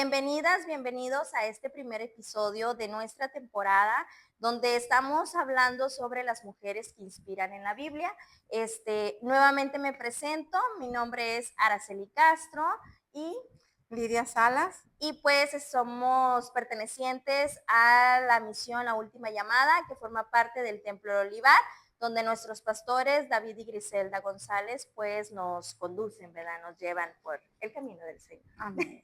Bienvenidas, bienvenidos a este primer episodio de nuestra temporada, donde estamos hablando sobre las mujeres que inspiran en la Biblia. Nuevamente me presento, mi nombre es Araceli Castro y Lidia Salas. pues somos pertenecientes a la misión La Última Llamada, que forma parte del Templo del Olivar, donde nuestros pastores David y Griselda González pues nos conducen, ¿verdad? Nos llevan por el camino del Señor. Amén.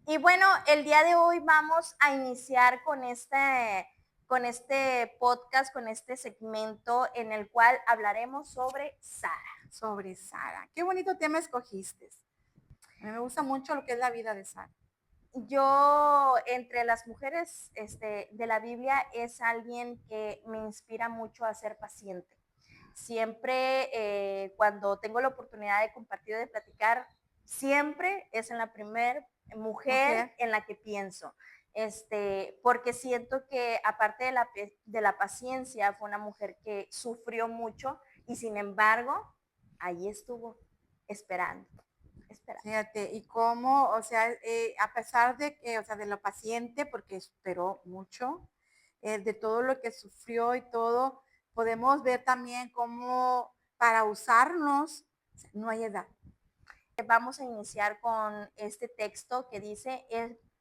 Y bueno, el día de hoy vamos a iniciar con este podcast, con este segmento en el cual hablaremos sobre Sara. Sobre Sara. Qué bonito tema escogiste. A mí me gusta mucho lo que es la vida de Sara. Yo, entre las mujeres de la Biblia, es alguien que me inspira mucho a ser paciente. Siempre, cuando tengo la oportunidad de compartir, de platicar, siempre es en la primer mujer en la que pienso. Porque siento que aparte de la paciencia, fue una mujer que sufrió mucho y sin embargo, ahí estuvo esperando. Fíjate, y cómo, o sea, a pesar de que, o sea, de lo paciente, porque esperó mucho, de todo lo que sufrió y todo, podemos ver también cómo para usarnos no hay edad. Vamos a iniciar con este texto que dice,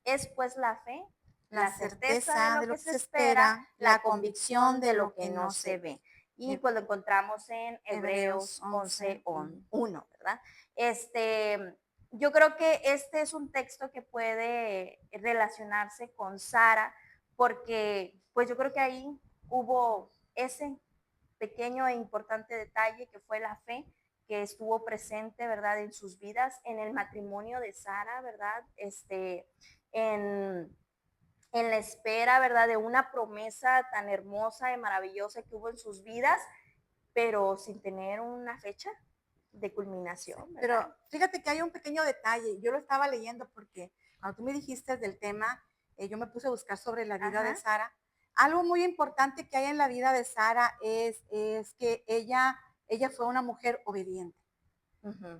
es pues la fe, La certeza de lo que se espera, la convicción de lo que no se ve. Y pues lo encontramos en Hebreos 11:1, ¿verdad? Yo creo que este es un texto que puede relacionarse con Sara, porque pues yo creo que ahí hubo ese pequeño e importante detalle que fue la fe que estuvo presente, ¿verdad?, en sus vidas, en el matrimonio de Sara, ¿verdad? En, en la espera, ¿verdad?, de una promesa tan hermosa y maravillosa que hubo en sus vidas, pero sin tener una fecha de culminación, ¿verdad? Pero fíjate que hay un pequeño detalle. Yo lo estaba leyendo porque cuando tú me dijiste del tema, yo me puse a buscar sobre la vida de Sara. Algo muy importante que hay en la vida de Sara es que ella fue una mujer obediente.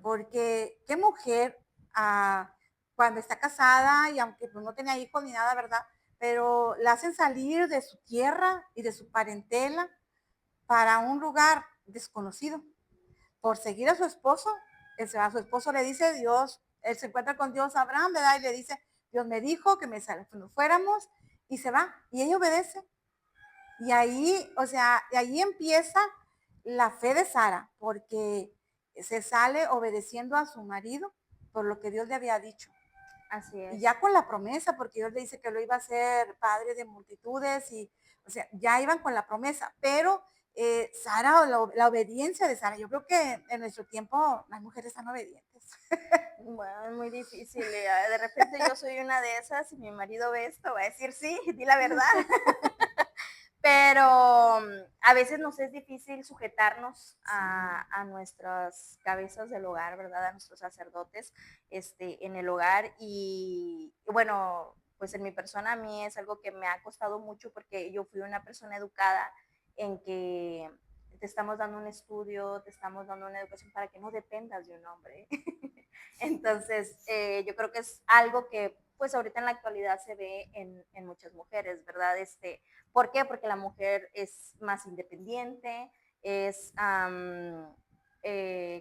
Porque qué mujer, cuando está casada y aunque pues, no tenía hijos ni nada, ¿verdad? Pero la hacen salir de su tierra y de su parentela para un lugar desconocido por seguir a su esposo. A su esposo le dice Dios, él se encuentra con Dios Abraham, ¿verdad? Y le dice, Dios me dijo que nos fuéramos, y se va, y ella obedece. Y ahí, o sea, de ahí empieza la fe de Sara, porque se sale obedeciendo a su marido por lo que Dios le había dicho. Así es. Y ya con la promesa, porque Dios le dice que lo iba a hacer padre de multitudes, y, o sea, ya iban con la promesa, pero Sara, la obediencia de Sara, yo creo que en nuestro tiempo las mujeres están obedientes. Bueno, es muy difícil. De repente yo soy una de esas y mi marido ve esto, va a decir sí, di la verdad. Pero a veces nos es difícil sujetarnos a nuestras cabezas del hogar, ¿verdad? A nuestros sacerdotes en el hogar. Y bueno, pues en mi persona a mí es algo que me ha costado mucho porque yo fui una persona educada en que te estamos dando un estudio, te estamos dando una educación para que no dependas de un hombre. Entonces, yo creo que es algo que pues ahorita en la actualidad se ve en muchas mujeres, ¿verdad? ¿Por qué? Porque la mujer es más independiente,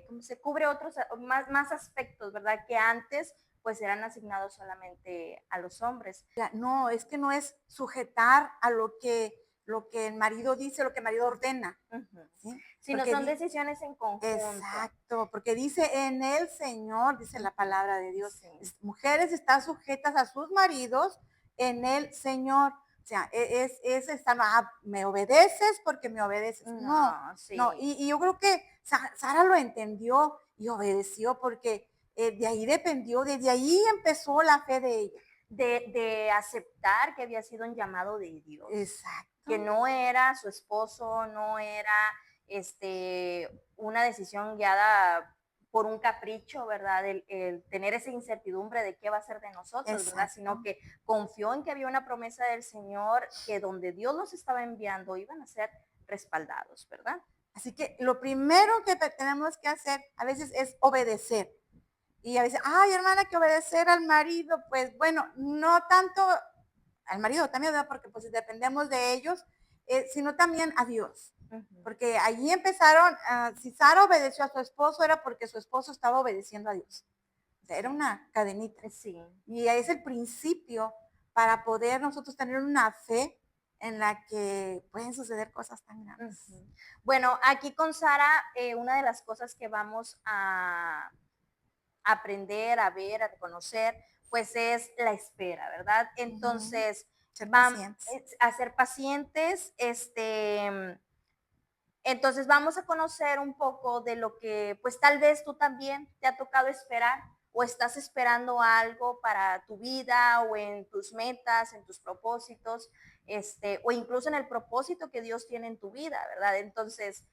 como se cubre otros, más aspectos, ¿verdad? Que antes pues eran asignados solamente a los hombres. No, es que no es sujetar a lo que el marido dice, lo que el marido ordena. ¿Sí? Sino son decisiones en conjunto. Exacto, porque dice en el Señor, dice la palabra de Dios, sí. Mujeres están sujetas a sus maridos en el Señor. O sea, me obedeces porque me obedeces. No, sí. no. Y yo creo que Sara lo entendió y obedeció porque de ahí dependió, desde ahí empezó la fe de ella. De aceptar que había sido un llamado de Dios. Exacto. Que no era su esposo, no era una decisión guiada por un capricho, ¿verdad? El tener esa incertidumbre de qué va a ser de nosotros, Exacto. ¿verdad? Sino que confió en que había una promesa del Señor, que donde Dios los estaba enviando iban a ser respaldados, ¿verdad? Así que lo primero que tenemos que hacer a veces es obedecer. Y a veces, ay, hermana, que obedecer al marido, pues bueno, no tanto al marido también, ¿verdad? Porque pues dependemos de ellos, sino también a Dios. Ujú. Porque allí empezaron, si Sara obedeció a su esposo era porque su esposo estaba obedeciendo a Dios. O sea, era Sí, una cadenita. sí. Y es el principio para poder nosotros tener una fe en la que pueden suceder cosas tan grandes. Ujú. Bueno, aquí con Sara, una de las cosas que vamos a aprender, a ver, a reconocer, pues es la espera, ¿verdad? Ujú. Entonces, Ser vamos pacientes. a ser pacientes, entonces vamos a conocer un poco de lo que, pues tal vez tú también te ha tocado esperar o estás esperando algo para tu vida o en tus metas, en tus propósitos, o incluso en el propósito que Dios tiene en tu vida, ¿verdad? Entonces,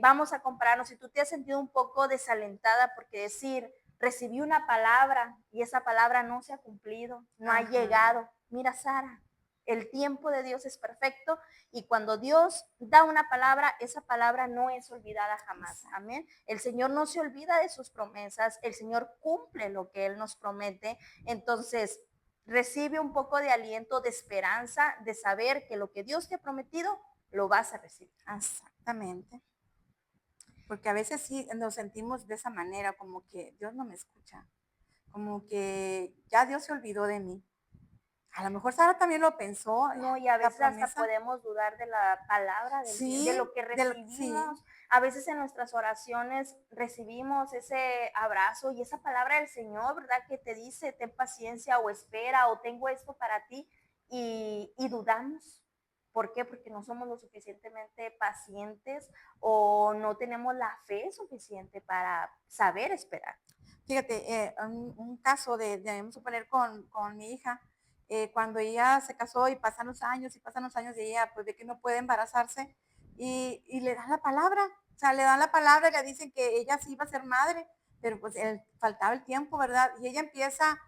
vamos a compararnos. Si tú te has sentido un poco desalentada porque decir, recibí una palabra y esa palabra no se ha cumplido, no ha Ajá. llegado. Mira, Sara, el tiempo de Dios es perfecto y cuando Dios da una palabra, esa palabra no es olvidada jamás. Exacto. Amén. El Señor no se olvida de sus promesas, el Señor cumple lo que Él nos promete. Entonces, recibe un poco de aliento, de esperanza, de saber que lo que Dios te ha prometido, lo vas a recibir. Exactamente. Porque a veces sí nos sentimos de esa manera, como que Dios no me escucha, como que ya Dios se olvidó de mí. A lo mejor Sara también lo pensó, No, y a la veces hasta promesa. podemos dudar de la palabra del Señor, de Sí, lo que sí, recibimos. A veces en nuestras oraciones recibimos ese abrazo y esa palabra del Señor, ¿verdad? Que te dice, ten paciencia o espera o tengo esto para ti y dudamos. ¿Por qué? Porque no somos lo suficientemente pacientes o no tenemos la fe suficiente para saber esperar. fíjate, un caso vamos a poner con mi hija, cuando ella se casó y pasan los años y ella pues ve que no puede embarazarse y le dan la palabra, o sea, le dan la palabra y le dicen que ella sí iba a ser madre, pero pues faltaba el tiempo, ¿verdad? Y ella empieza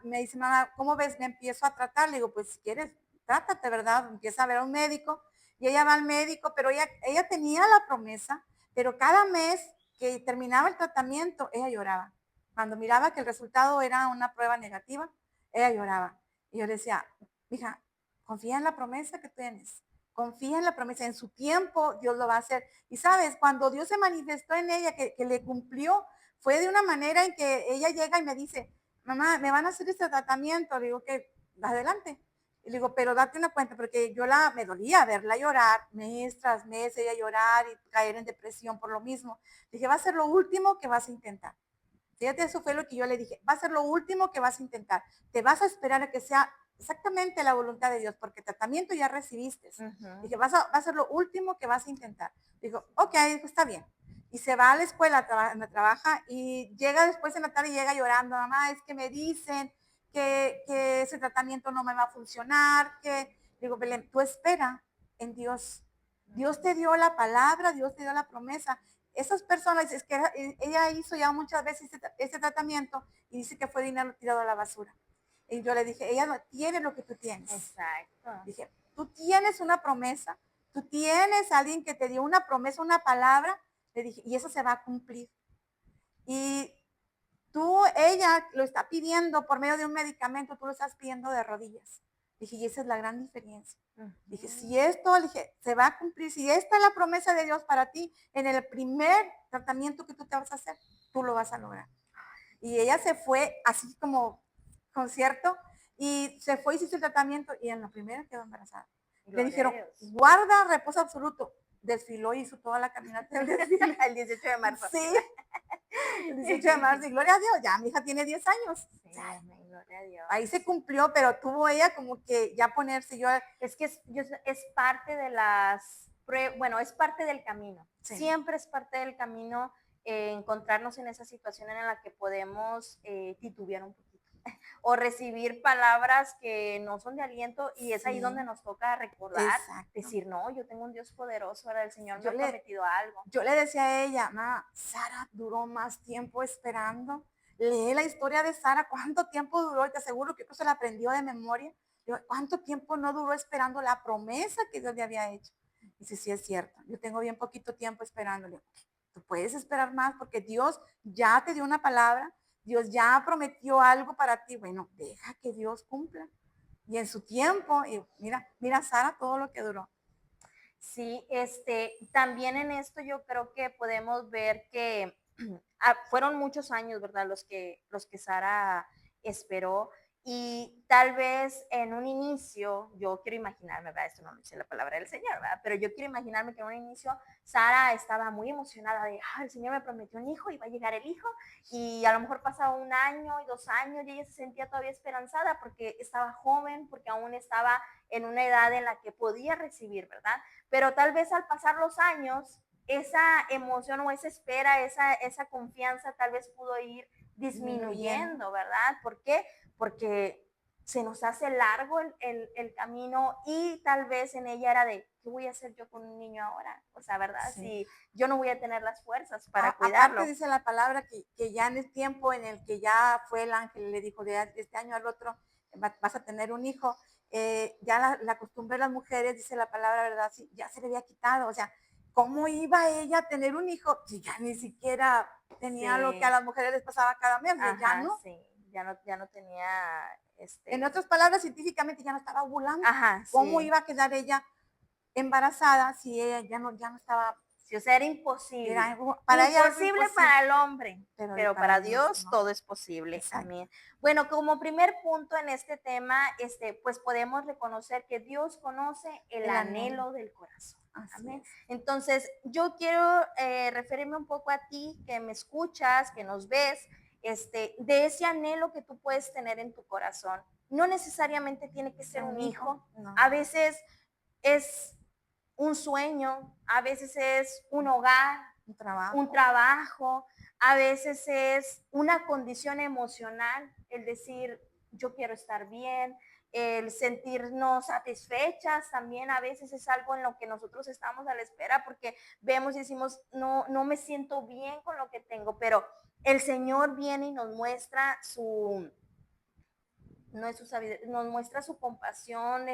me dice, mamá, ¿cómo ves? Me empiezo a tratar, le digo, pues si quieres, trátate, ¿verdad? Empieza a ver a un médico y ella va al médico, pero ella tenía la promesa, pero cada mes que terminaba el tratamiento, ella lloraba. Cuando miraba que el resultado era una prueba negativa, ella lloraba. Y yo le decía, hija, confía en la promesa que tienes. Confía en la promesa. En su tiempo Dios lo va a hacer. Y sabes, cuando Dios se manifestó en ella, que le cumplió, fue de una manera en que ella llega y me dice, mamá, me van a hacer este tratamiento. Le digo que adelante. Y le digo, pero date una cuenta, porque me dolía verla llorar, mes tras mes, ella llorar y caer en depresión por lo mismo. Dije, va a ser lo último que vas a intentar. Fíjate, eso fue lo que yo le dije, va a ser lo último que vas a intentar. Te vas a esperar a que sea exactamente la voluntad de Dios, porque tratamiento ya recibiste. Ujú. Dije, va a ser lo último que vas a intentar. Dijo, ok, pues está bien. Y se va a la escuela, trabaja y llega después en la tarde y llega llorando, mamá, es que me dicen que ese tratamiento no me va a funcionar, que, digo, Belén, tú espera en Dios. Dios te dio la palabra, Dios te dio la promesa. Esas personas, es que ella hizo ya muchas veces ese tratamiento y dice que fue dinero tirado a la basura. Y yo le dije, ella no tiene lo que tú tienes. Exacto. Dije, tú tienes una promesa, tú tienes a alguien que te dio una promesa, una palabra, le dije, y eso se va a cumplir. Y ella lo está pidiendo por medio de un medicamento, tú lo estás pidiendo de rodillas. Dije, y esa es la gran diferencia. Dije, si esto, dije, se va a cumplir, si esta es la promesa de Dios para ti, en el primer tratamiento que tú te vas a hacer, tú lo vas a lograr. Y ella se fue así como concierto y se fue y se hizo el tratamiento y en la primera quedó embarazada. Le Gloria a dijeron, Dios. guarda reposo absoluto. Desfiló y hizo toda la caminata del desfile. El 18 de marzo. Sí, el 18 de marzo. Y gloria a Dios, ya mi hija tiene 10 años. Sí, O sea, amén, gloria a Dios. ahí se cumplió, pero tuvo ella como que ya ponerse yo. Es que es parte de las bueno, es parte del camino. Sí. Siempre es parte del camino encontrarnos en esa situación en la que podemos titubear un poquito o recibir palabras que no son de aliento y es ahí donde Sí, nos toca recordar, exacto. decir, no, yo tengo un Dios poderoso, ahora el Señor me Yo ha le, prometido algo. yo le decía a ella, ma, Sara duró más tiempo esperando. Lee la historia de Sara, cuánto tiempo duró, y te aseguro que se la aprendió de memoria. Digo, ¿cuánto tiempo no duró esperando la promesa que Dios le había hecho? Y dice, sí es cierto, yo tengo bien poquito tiempo esperándole. tú puedes esperar más porque Dios ya te dio una palabra, Dios ya prometió algo para ti. Bueno, deja que Dios cumpla. Y en su tiempo, y mira, mira Sara todo lo que duró. Sí, también en esto yo creo que podemos ver que fueron muchos años, ¿verdad? Los que Sara esperó y tal vez en un inicio, yo quiero imaginarme, ¿verdad? Esto no lo dice la palabra del Señor, ¿verdad? Pero yo quiero imaginarme que en un inicio Sara estaba muy emocionada de, el Señor me prometió un hijo y va a llegar el hijo y a lo mejor pasaba 1 año y 2 años y ella se sentía todavía esperanzada porque estaba joven, porque aún estaba en una edad en la que podía recibir, ¿verdad? Pero tal vez al pasar los años, esa emoción o esa espera, esa confianza tal vez pudo ir disminuyendo, ¿verdad? ¿Por qué? Porque se nos hace largo el camino y tal vez en ella era de, ¿qué voy a hacer yo con un niño ahora? O sea, ¿verdad? Sí. Si yo no voy a tener las fuerzas para Aparte cuidarlo. dice la palabra que ya en el tiempo en el que ya fue el ángel, le dijo de este año al otro vas a tener un hijo, ya la costumbre de las mujeres, dice la palabra, ¿verdad? Sí, ya se le había quitado, o sea, ¿cómo iba ella a tener un hijo si ya ni siquiera tenía lo que a Sí, las mujeres les pasaba cada mes? Ya ajá, no. sí, ya no tenía, En otras palabras, científicamente ya no estaba ovulando. ajá, ¿Cómo sí. iba a quedar ella embarazada si ella ya no estaba? Sí, o sea, era imposible. Para ella algo Imposible imposible, para el hombre, pero pero para para Dios Dios no. todo es posible. Exacto. Amén. Bueno, como primer punto en este tema, pues podemos reconocer que Dios conoce el El anhelo. anhelo del corazón. Así Amén. es. Entonces, yo quiero referirme un poco a ti, que me escuchas, que nos ves, de ese anhelo que tú puedes tener en tu corazón. No necesariamente tiene que ser un hijo. No. A veces es un sueño, a veces es un hogar, un trabajo, a veces es una condición emocional, el decir, yo quiero estar bien, el sentirnos satisfechas también a veces es algo en lo que nosotros estamos a la espera porque vemos y decimos, no, no me siento bien con lo que tengo, pero el Señor viene y nos muestra su compasión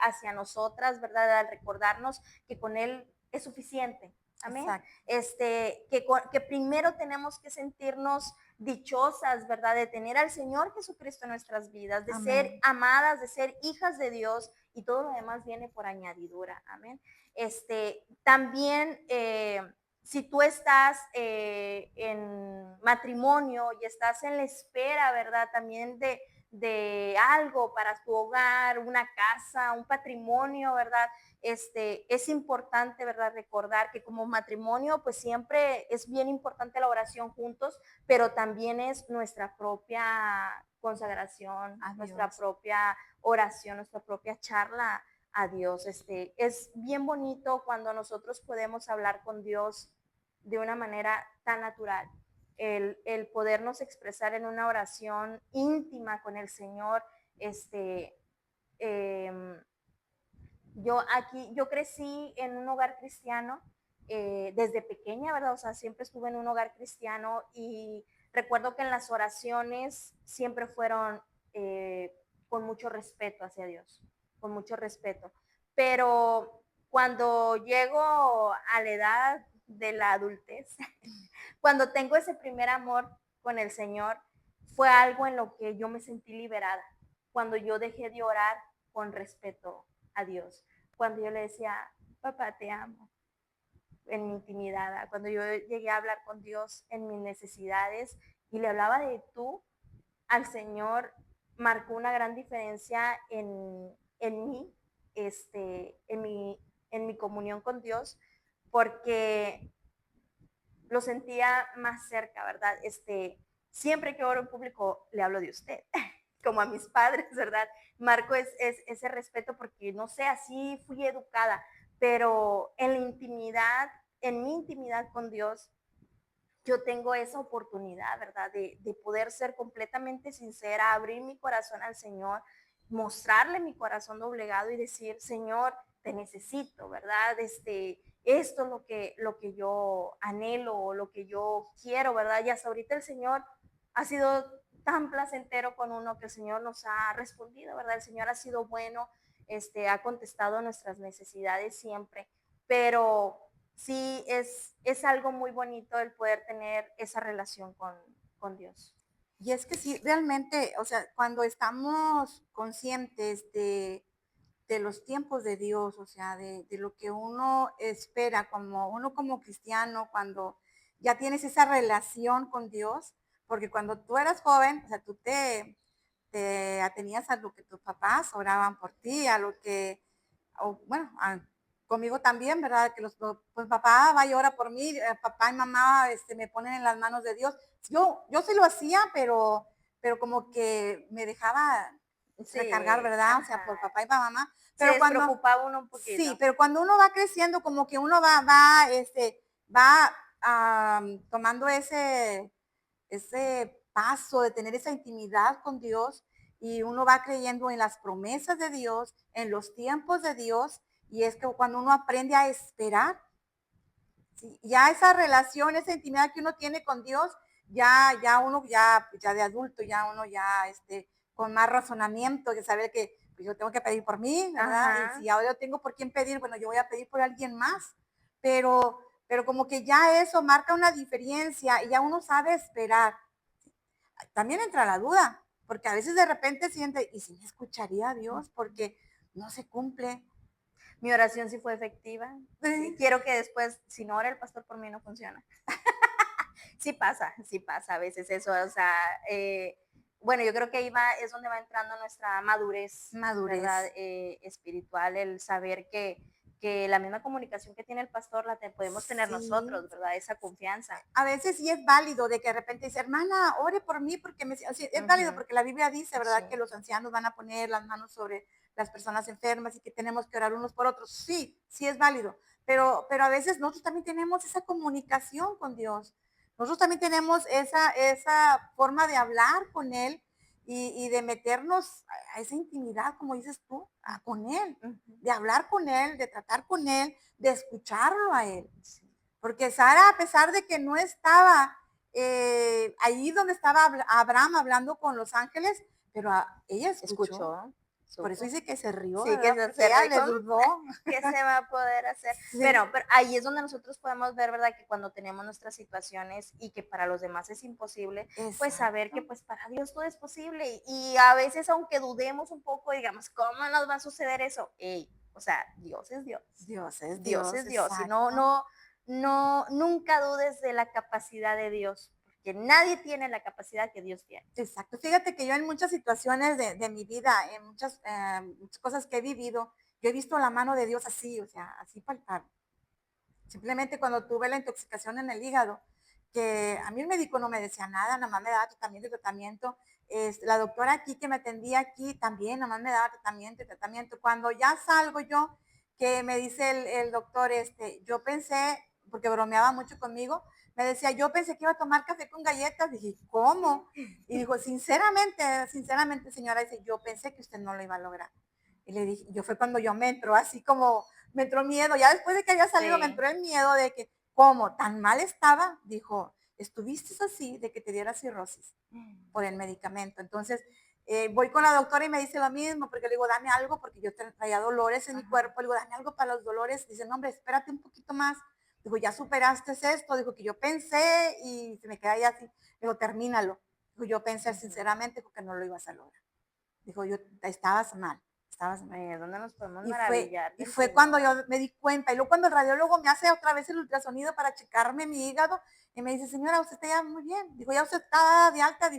hacia nosotras, ¿verdad? Al recordarnos que con Él es suficiente. Amén. Exacto. Que primero tenemos que sentirnos dichosas, ¿verdad? De tener al Señor Jesucristo en nuestras vidas, de Amén. ser amadas, de ser hijas de Dios y todo lo demás viene por añadidura. Amén. También, si tú estás en matrimonio y estás en la espera, ¿verdad? También de algo para tu hogar, una casa, un patrimonio, ¿verdad? Es importante, ¿verdad? Recordar que como matrimonio, pues siempre es bien importante la oración juntos, pero también es nuestra propia consagración, nuestra propia oración, nuestra propia charla a Dios. Es bien bonito cuando nosotros podemos hablar con Dios de una manera tan natural. El podernos expresar en una oración íntima con el Señor, eh, yo crecí en un hogar cristiano desde pequeña, ¿verdad? O sea, siempre estuve en un hogar cristiano y recuerdo que en las oraciones siempre fueron con mucho respeto hacia Dios, con mucho respeto. Pero cuando llego a la edad de la adultez, cuando tengo ese primer amor con el Señor, fue algo en lo que yo me sentí liberada. Cuando yo dejé de orar con respeto a Dios. Cuando yo le decía, papá, te amo, en mi intimidad. Cuando yo llegué a hablar con Dios en mis necesidades y le hablaba de tú al Señor, marcó una gran diferencia en mí, en mi comunión con Dios, porque lo sentía más cerca, ¿verdad? Siempre que oro en público le hablo de usted, como a mis padres, ¿verdad? Marco es ese respeto porque, no sé, así fui educada, pero en la intimidad, en mi intimidad con Dios, yo tengo esa oportunidad, ¿verdad? De poder ser completamente sincera, abrir mi corazón al Señor, mostrarle mi corazón doblegado y decir, Señor, te necesito, ¿verdad? Esto es lo que yo anhelo, lo que yo quiero, ¿verdad? Y hasta ahorita el Señor ha sido tan placentero con uno que el Señor nos ha respondido, ¿verdad? El Señor ha sido bueno, ha contestado nuestras necesidades siempre, pero sí es algo muy bonito el poder tener esa relación con Dios. Y es que sí, realmente, o sea, cuando estamos conscientes de los tiempos de Dios, o sea, de lo que uno espera, como uno como cristiano, cuando ya tienes esa relación con Dios, porque cuando tú eras joven, o sea, tú te atenías a lo que tus papás oraban por ti, a lo que, o, bueno, conmigo también, ¿verdad? Que pues papá va y ora por mí, papá y mamá me ponen en las manos de Dios. Yo sí lo hacía, pero como que me dejaba recargar, Sí, ¿verdad? O sea, ajá. por papá y para mamá. Se Pero cuando, despreocupaba uno un sí, poquito. pero cuando uno va creciendo, como que uno va tomando ese paso de tener esa intimidad con Dios y uno va creyendo en las promesas de Dios, en los tiempos de Dios, y es que cuando uno aprende a esperar, ¿sí? Ya esa relación, esa intimidad que uno tiene con Dios, ya uno ya de adulto, ya uno ya con más razonamiento, de saber que pues, yo tengo que pedir por mí, ¿verdad? Y Ajá. si ahora yo tengo por quién pedir, bueno, yo voy a pedir por alguien más, pero, pero como que ya eso marca una diferencia y ya uno sabe esperar. También entra la duda, porque a veces de repente siente, ¿y si me escucharía a Dios? Porque no se cumple. Mi oración sí fue efectiva. Quiero que después, si no ora el pastor por mí, no funciona. Sí pasa a veces eso, o sea, bueno, yo creo que ahí va, es donde va entrando nuestra madurez, ¿verdad? Madurez. Espiritual, el saber que la misma comunicación que tiene el pastor la podemos tener Sí, nosotros, ¿verdad? Esa confianza. a veces sí es válido de que de repente dice, hermana, ore por mí porque sí, es válido Ujú. porque la Biblia dice, Sí, ¿verdad? Que los ancianos van a poner las manos sobre las personas enfermas y que tenemos que orar unos por otros. Sí, sí es válido, pero a veces nosotros también tenemos esa comunicación con Dios. Nosotros también tenemos esa forma de hablar con Él y de meternos a esa intimidad, como dices tú, con Él, ujú, de hablar con Él, de tratar con Él, de escucharlo a Él. sí. Porque Sara, a pesar de que no estaba ahí donde estaba Abraham hablando con los ángeles, pero ella escuchó. Escuchó, Por eso supo. dice que se rió, Sí, que ¿verdad? se Porque ella cerró y le con dudó. ¿qué se va a poder hacer? Sí, Pero ahí es donde nosotros podemos ver, ¿verdad? Que cuando tenemos nuestras situaciones y que para los demás es imposible, pues saber que exacto. pues para Dios todo es posible. Y a veces, aunque dudemos un poco, digamos, ¿cómo nos va a suceder eso? Ey, o sea, Dios es Dios. Dios es Dios Dios, es Dios. Y no, exacto. no, no, nunca dudes de la capacidad de Dios, porque nadie tiene la capacidad que Dios tiene. Exacto. Fíjate que yo en muchas situaciones de mi vida, en muchas cosas que he vivido, yo he visto la mano de Dios así, o sea, así palpable. Simplemente cuando tuve la intoxicación en el hígado, que a mí el médico no me decía nada, nada más me daba tratamiento y tratamiento. La doctora aquí que me atendía aquí también, nada más me daba tratamiento y tratamiento. Cuando ya salgo yo, que me dice el doctor, yo pensé, porque bromeaba mucho conmigo, me decía, yo pensé que iba a tomar café con galletas. Dije, ¿cómo? Y dijo, sinceramente, señora, dice, yo pensé que usted no lo iba a lograr. Y le dije, yo fue cuando yo me entró así como me entró miedo, ya después de que había salido me Sí. entró el miedo de que, ¿cómo? ¿Tan mal estaba? Dijo, estuviste así de que te diera cirrosis por el medicamento. Entonces, voy con la doctora y me dice lo mismo, porque le digo, dame algo, porque yo traía dolores en mi cuerpo, le digo, dame algo para los dolores. Dice, no, hombre, espérate un poquito más. Dijo, ya superaste esto, dijo que yo pensé y se me queda ahí así. Digo, termínalo. Dijo, yo pensé sinceramente que no lo ibas a lograr. Dijo, yo estabas mal, estabas mal. Es donde nos podemos Y fue, maravillar y del fue cuando Señor. yo me di cuenta. Y luego cuando el radiólogo me hace otra vez el ultrasonido para checarme mi hígado, y me dice, señora, usted está ya muy bien. Dijo, ya usted está de alta.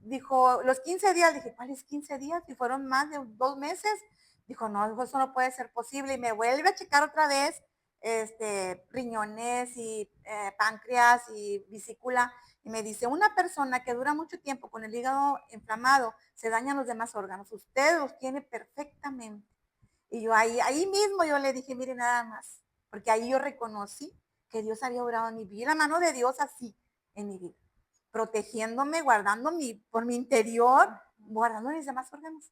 Dijo, los 15 días. Dije, ¿cuáles 15 días? Y fueron más de 2 meses. Dijo, no, dijo, eso no puede ser posible. Y me vuelve a checar otra vez riñones y páncreas y vesícula. Y me dice, una persona que dura mucho tiempo con el hígado inflamado, se dañan los demás órganos. Usted los tiene perfectamente. Y yo ahí mismo yo le dije, mire nada más, porque ahí yo reconocí que Dios había obrado en mi vida, la mano de Dios así en mi vida, protegiéndome, guardando por mi interior, guardando mis demás órganos.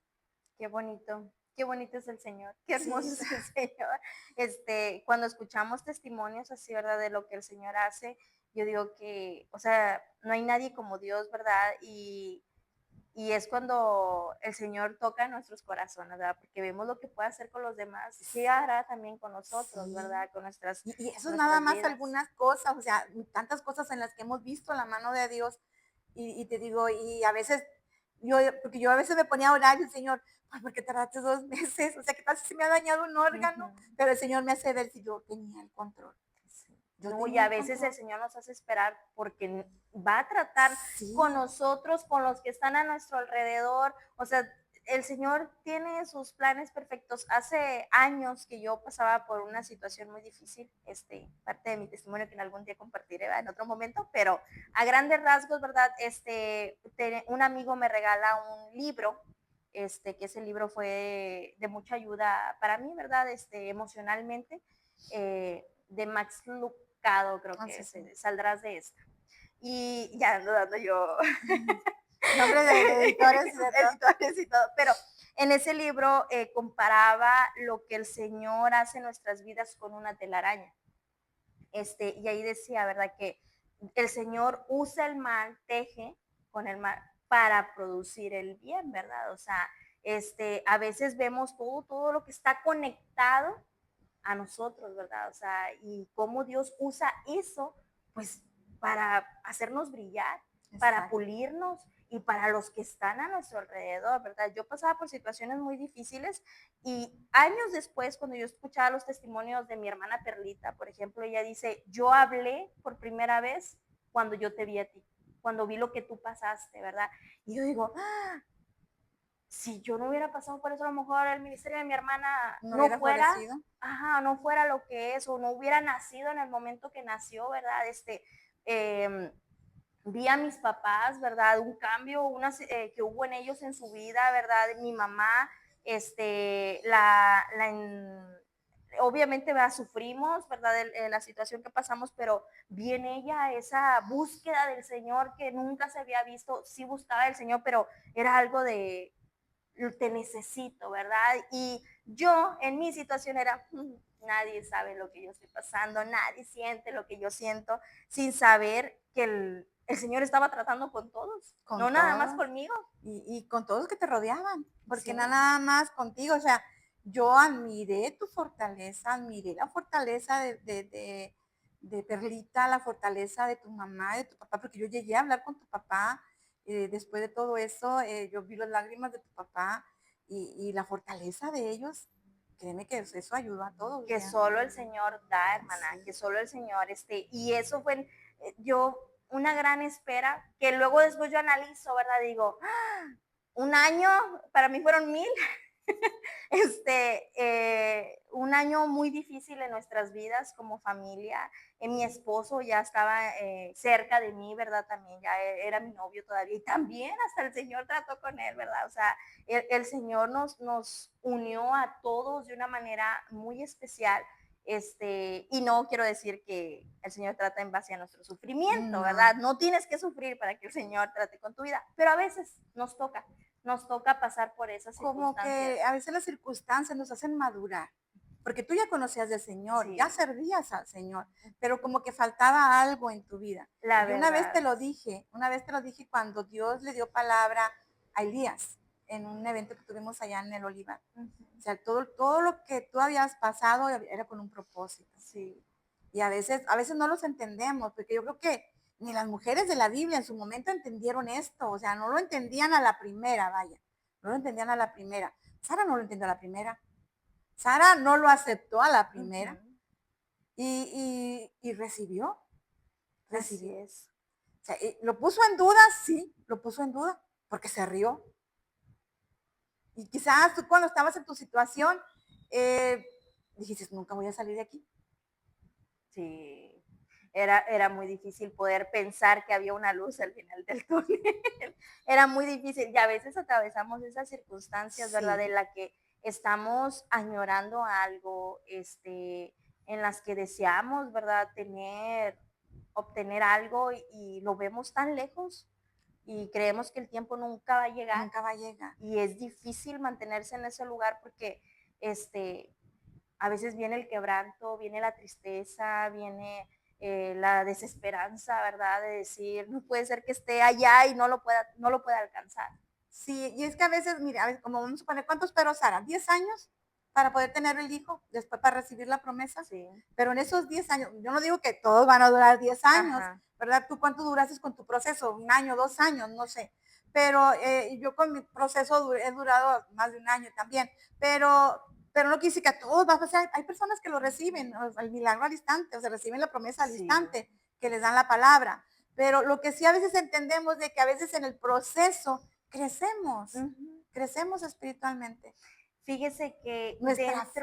Qué bonito es el Señor, qué hermoso Sí, es el Señor. Cuando escuchamos testimonios así, ¿verdad? De lo que el Señor hace, yo digo que, o sea, no hay nadie como Dios, ¿verdad? y es cuando el Señor toca nuestros corazones, ¿verdad? Porque vemos lo que puede hacer con los demás, ¿qué hará también con nosotros, Sí. ¿verdad? Con Y eso es nada nuestras más vidas. algunas cosas, o sea, tantas cosas en las que hemos visto la mano de Dios. Y te digo, y a veces, porque yo a veces me ponía a orar y el Señor, pues, ¿por qué tardaste 2 meses? O sea, ¿qué pasa si me ha dañado un órgano? Ujú. Pero el Señor me hace ver si yo tenía el control. Sí. Yo No, y tenía a el veces el control. Señor nos hace esperar porque va a tratar con Sí, nosotros, con los que están a nuestro alrededor. O sea, el Señor tiene sus planes perfectos. Hace años que yo pasaba por una situación muy difícil, parte de mi testimonio que en algún día compartiré, ¿verdad? En otro momento, pero a grandes rasgos, ¿verdad? Un amigo me regala un libro, que ese libro fue de mucha ayuda para mí, ¿verdad? Emocionalmente, de Max Lucado, creo que así es, sí. saldrás de esta. Y ya ando dando yo Nombre de editores y de todo. editores y todo, pero en ese libro comparaba lo que el Señor hace en nuestras vidas con una telaraña. Y ahí decía, ¿verdad? Que el Señor usa el mal, teje con el mal para producir el bien, ¿verdad? O sea, a veces vemos todo lo que está conectado a nosotros, ¿verdad? O sea, y cómo Dios usa eso, pues, para hacernos brillar, para Exacto. pulirnos y para los que están a nuestro alrededor, ¿verdad? Yo pasaba por situaciones muy difíciles y años después, cuando yo escuchaba los testimonios de mi hermana Perlita, por ejemplo, ella dice, yo hablé por primera vez cuando yo te vi a ti, cuando vi lo que tú pasaste, ¿verdad? Y yo digo, si yo no hubiera pasado por eso, a lo mejor el ministerio de mi hermana No no hubiera fuera, florecido. no fuera lo que es, o no hubiera nacido en el momento que nació, ¿verdad? Eh, Vi a mis papás, ¿verdad? Un cambio que hubo en ellos en su vida, ¿verdad? Mi mamá, obviamente, ¿verdad? Sufrimos, ¿verdad? La situación que pasamos, pero viene ella esa búsqueda del Señor que nunca se había visto, sí buscaba el Señor, pero era algo de, te necesito, ¿verdad? Y yo en mi situación era, nadie sabe lo que yo estoy pasando, nadie siente lo que yo siento, sin saber que el Señor estaba tratando con todos, Con no nada más todos. conmigo. Y con todos los que te rodeaban, porque Sí, nada más contigo, o sea, yo admiré tu fortaleza, admiré la fortaleza de Perlita, la fortaleza de tu mamá, de tu papá, porque yo llegué a hablar con tu papá, después de todo eso, yo vi las lágrimas de tu papá y la fortaleza de ellos, créeme que eso ayudó a todos, o que sea, solo el Señor da, hermana, sí, que solo el Señor, y eso fue yo una gran espera, que luego después yo analizo, ¿verdad? Digo, un año, para mí fueron 1000, un año muy difícil en nuestras vidas como familia. Mi esposo ya estaba cerca de mí, ¿verdad? También ya era mi novio todavía y también hasta el Señor trató con él, ¿verdad? O sea, el Señor nos unió a todos de una manera muy especial. Y no quiero decir que el Señor trata en base a nuestro sufrimiento, no, ¿verdad? No tienes que sufrir para que el Señor trate con tu vida, pero a veces nos toca pasar por esas como que circunstancias. a veces las circunstancias nos hacen madurar, porque tú ya conocías del Señor, ya Sí, servías al Señor, pero como que faltaba algo en tu vida. la Y yo verdad. una vez te lo dije cuando Dios le dio palabra a Elías en un evento que tuvimos allá en el Olivar. Ujú. O sea, todo lo que tú habías pasado era con un propósito. Sí, Y a veces no los entendemos, porque yo creo que ni las mujeres de la Biblia en su momento entendieron esto, o sea, no lo entendían a la primera, vaya, no lo entendían a la primera. Sara no lo entendió a la primera. Sara no lo aceptó a la ujú, primera y recibió, así recibió. O es. sea, lo puso en duda, sí, lo puso en duda, porque se rió. Y quizás tú cuando estabas en tu situación, dijiste, nunca voy a salir de aquí. Sí, era muy difícil poder pensar que había una luz al final del túnel. Era muy difícil y a veces atravesamos esas circunstancias, ¿verdad? Sí, De la que estamos añorando algo, en las que deseamos, ¿verdad? Obtener algo y lo vemos tan lejos y creemos que el tiempo nunca va a llegar nunca va a llegar. y es difícil mantenerse en ese lugar porque este, a veces viene el quebranto, viene la tristeza, viene la desesperanza, ¿verdad? De decir, no puede ser que esté allá y no lo pueda alcanzar. Sí, y es que a veces, mira, a veces, como vamos a suponer, ¿cuánto esperó Sara? ¿10 años para poder tener el hijo, después para recibir la promesa? Sí, Pero en esos 10 años, yo no digo que todos van a durar 10 años, ajá, ¿verdad? ¿Tú cuánto duraste con tu proceso? ¿Un año, 2 años? No sé. Pero yo con mi proceso he durado más de un año también. Pero no quise que a todos va a pasar. Hay personas que lo reciben, o sea, el milagro al instante, o sea, reciben la promesa al sí. instante, que les dan la palabra. Pero lo que sí a veces entendemos de que a veces en el proceso crecemos, Ujú. crecemos espiritualmente. Fíjese que Nuestra fe,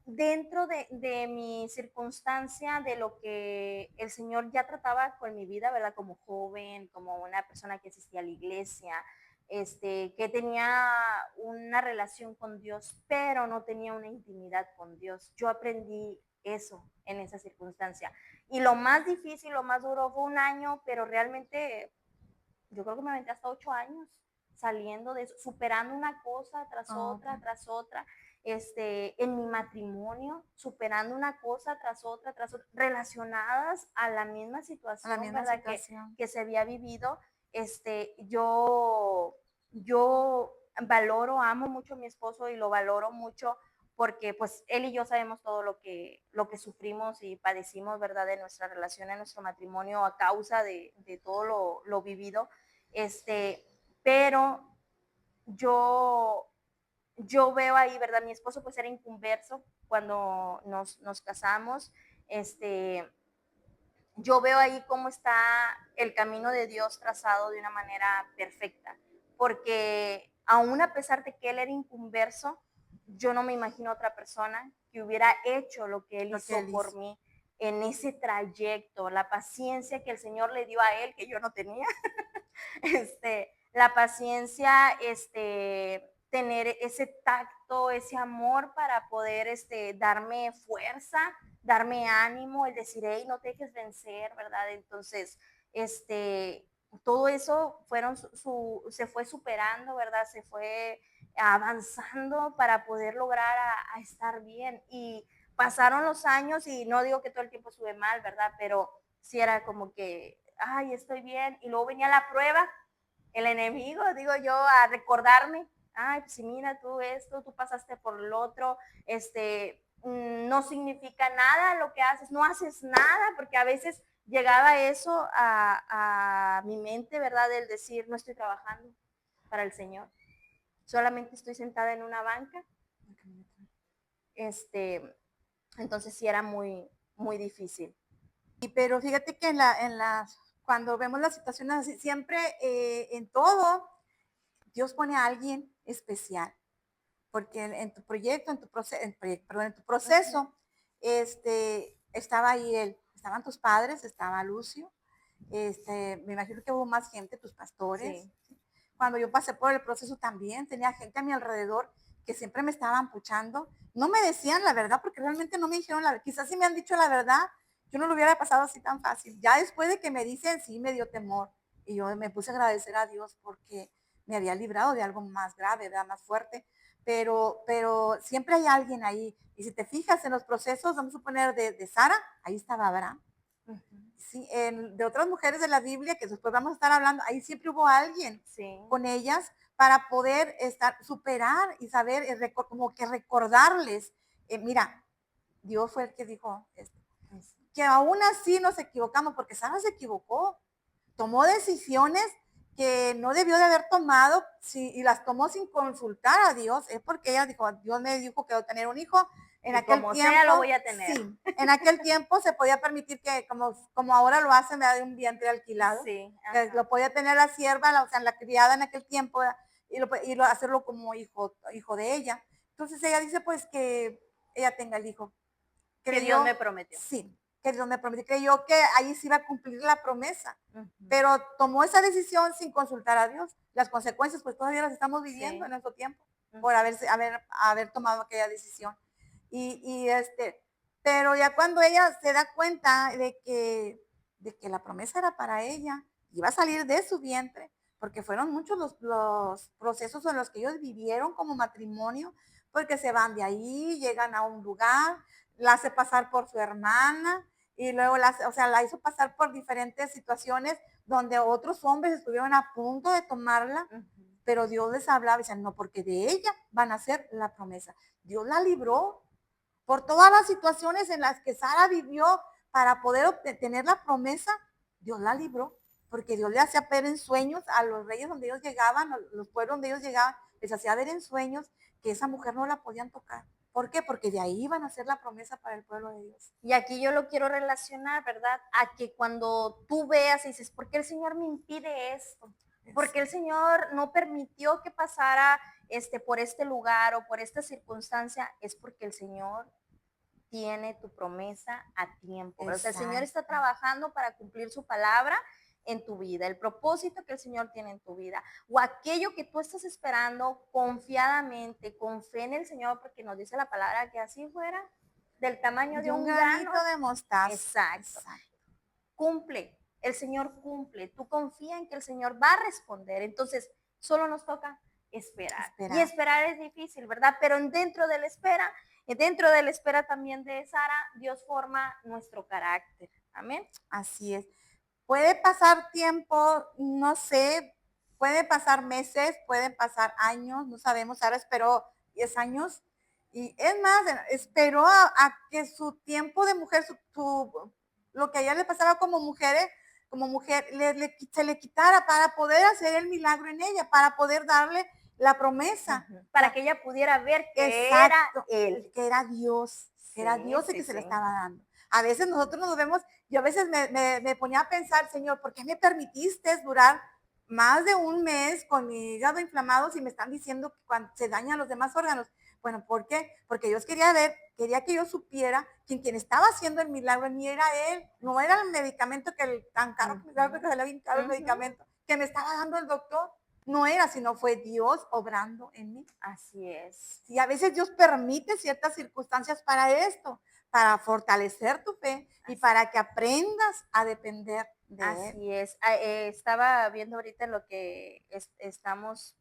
dentro de mi circunstancia, de lo que el Señor ya trataba con mi vida, ¿verdad? Como joven, como una persona que asistía a la iglesia, que tenía una relación con Dios, pero no tenía una intimidad con Dios. Yo aprendí eso en esa circunstancia. Y lo más difícil, lo más duro fue un año, pero realmente yo creo que me aventé hasta 8 años saliendo de eso, superando una cosa okay, tras otra, en mi matrimonio, superando una cosa tras otra, relacionadas a la misma a la situación, misma ¿verdad? situación. Que se había vivido. Yo valoro, amo mucho a mi esposo y lo valoro mucho porque pues él y yo sabemos todo lo que sufrimos y padecimos, ¿verdad? De nuestra relación, en nuestro matrimonio a causa de todo lo vivido. Este, pero yo, yo veo ahí, ¿verdad? Mi esposo pues era inconverso cuando nos casamos. Este, yo veo ahí cómo está el camino de Dios trazado de una manera perfecta, porque aún a pesar de que él era inconverso, yo no me imagino otra persona que hubiera hecho lo que él Lo que hizo él por hizo. mí en ese trayecto, la paciencia que el Señor le dio a él, que yo no tenía, la paciencia, tener ese tacto, ese amor para poder darme fuerza, darme ánimo, el decir, hey, no te dejes vencer, ¿verdad? Entonces, todo eso se fue superando, ¿verdad? Se fue avanzando para poder lograr a estar bien. Y pasaron los años y no digo que todo el tiempo estuve mal, ¿verdad? Pero sí era como que, ay, estoy bien. Y luego venía la prueba, el enemigo, digo yo, a recordarme, ay, pues mira tú esto, tú pasaste por lo otro, no significa nada lo que haces, no haces nada, porque a veces llegaba eso a mi mente, ¿verdad? El decir, no estoy trabajando para el Señor, solamente estoy sentada en una banca, este, entonces sí era muy, muy difícil. Y pero fíjate que cuando vemos las situaciones así, siempre en todo, Dios pone a alguien especial, porque en tu proyecto, perdón, en tu Uh -huh. proceso, estaba ahí él, estaban tus padres, estaba Lucio, me imagino que hubo más gente, tus pastores. Sí, ¿Sí? Cuando yo pasé por el proceso también, tenía gente a mi alrededor que siempre me estaban puchando. No me decían la verdad porque realmente no me dijeron la verdad. Quizás si me han dicho la verdad, yo no lo hubiera pasado así tan fácil. Ya después de que me dicen, sí me dio temor. Y yo me puse a agradecer a Dios porque me había librado de algo más grave, ¿verdad? Más fuerte. Pero siempre hay alguien ahí. Y si te fijas en los procesos, vamos a suponer de Sara, ahí estaba Abraham. uh -huh. Sí, de otras mujeres de la Biblia, que después vamos a estar hablando, ahí siempre hubo alguien Sí, con ellas para poder superar y saber, como que recordarles, mira, Dios fue el que dijo esto, que aún así nos equivocamos, porque Sara se equivocó, tomó decisiones que no debió de haber tomado y las tomó sin consultar a Dios, es porque ella dijo, Dios me dijo que voy a tener un hijo, en y aquel como sea lo tiempo, voy a tener. sí, en aquel tiempo se podía permitir que, como ahora lo hacen, de un vientre alquilado, Sí, que lo ajá. podía tener la sierva, o sea, la criada en aquel tiempo, hacerlo como hijo de ella. Entonces ella dice pues que ella tenga el hijo. Que Dios Creyó, me prometió. sí, que Dios me prometió, creyó que ahí se iba a cumplir la promesa, Uh -huh. pero tomó esa decisión sin consultar a Dios. Las consecuencias pues todavía las estamos viviendo Sí. en nuestro tiempo Uh por -huh. haber tomado aquella decisión. Y pero ya cuando ella se da cuenta de que la promesa era para ella, iba a salir de su vientre, porque fueron muchos los procesos en los que ellos vivieron como matrimonio, porque se van de ahí, llegan a un lugar, la hace pasar por su hermana y luego la hizo pasar por diferentes situaciones donde otros hombres estuvieron a punto de tomarla, Uh -huh. pero Dios les hablaba y decían, no, porque de ella van a hacer la promesa. Dios la libró por todas las situaciones en las que Sara vivió para poder obtener la promesa. Dios la libró, porque Dios le hacía ver en sueños a los reyes donde ellos llegaban, a los pueblos donde ellos llegaban, les hacía ver en sueños que esa mujer no la podían tocar. ¿Por qué? Porque de ahí iban a hacer la promesa para el pueblo de Dios. Y aquí yo lo quiero relacionar, ¿verdad? A que cuando tú veas y dices, ¿por qué el Señor me impide esto? ¿Por qué el Señor no permitió que pasara por este lugar o por esta circunstancia? Es porque el Señor tiene tu promesa a tiempo. O sea, el Señor está trabajando para cumplir su palabra en tu vida, el propósito que el Señor tiene en tu vida, o aquello que tú estás esperando confiadamente, con fe en el Señor, porque nos dice la palabra que así fuera, del tamaño de un granito grano de mostaza. Exacto. Cumple, el Señor cumple. Tú confía en que el Señor va a responder. Entonces, solo nos toca esperar. Y esperar es difícil, ¿verdad? Pero dentro de la espera también de Sara, Dios forma nuestro carácter. Amén. Así es. Puede pasar tiempo, no sé, puede pasar meses, pueden pasar años, no sabemos. Sara esperó 10 años y es más, esperó a que su tiempo de mujer, lo que a ella le pasaba como mujer, se le quitara para poder hacer el milagro en ella, para poder darle la promesa. Para que ella pudiera ver que era él. Que era Dios, que era Dios el que se le estaba dando. A veces nosotros nos vemos, yo a veces me ponía a pensar, Señor, ¿por qué me permitiste durar más de un mes con mi hígado inflamado si me están diciendo que cuando se dañan los demás órganos? Bueno, ¿por qué? Porque Dios quería que yo supiera que quien estaba haciendo el milagro en mí era Él, no era el medicamento tan caro, que salía bien caro el medicamento que me estaba dando el doctor. No era, sino fue Dios obrando en mí. Así es. Y a veces Dios permite ciertas circunstancias para esto, para fortalecer tu fe y para que aprendas a depender de Él. Así es. Estaba viendo ahorita lo que estamos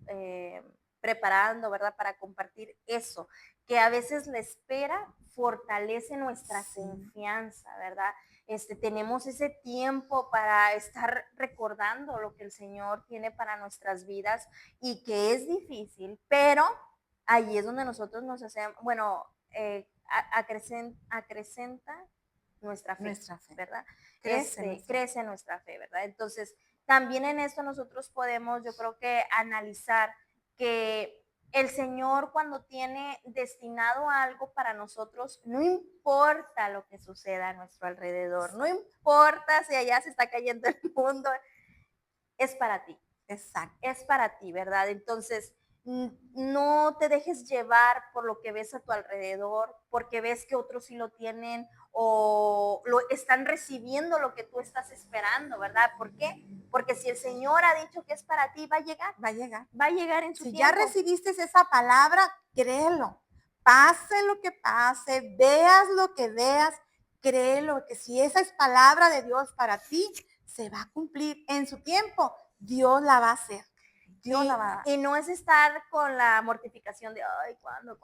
preparando, ¿verdad? Para compartir eso, que a veces la espera fortalece nuestra confianza, ¿verdad? Tenemos ese tiempo para estar recordando lo que el Señor tiene para nuestras vidas y que es difícil, pero ahí es donde nosotros nos hacemos, bueno, acrecenta nuestra fe, ¿verdad? Crece nuestra fe, ¿verdad? Entonces, también en esto nosotros podemos, yo creo que analizar que el Señor cuando tiene destinado algo para nosotros, no importa lo que suceda a nuestro alrededor, no importa si allá se está cayendo el mundo, es para ti. Exacto. Es para ti, ¿verdad? Entonces, no te dejes llevar por lo que ves a tu alrededor, porque ves que otros sí lo tienen o lo están recibiendo lo que tú estás esperando, ¿verdad? ¿Por qué? Porque si el Señor ha dicho que es para ti, va a llegar. Va a llegar. Va a llegar en su tiempo. Si ya recibiste esa palabra, créelo. Pase lo que pase, veas lo que veas, créelo, que si esa es palabra de Dios para ti, se va a cumplir en su tiempo. Dios la va a hacer. Y no es estar con la mortificación de, ay, ¿cuándo?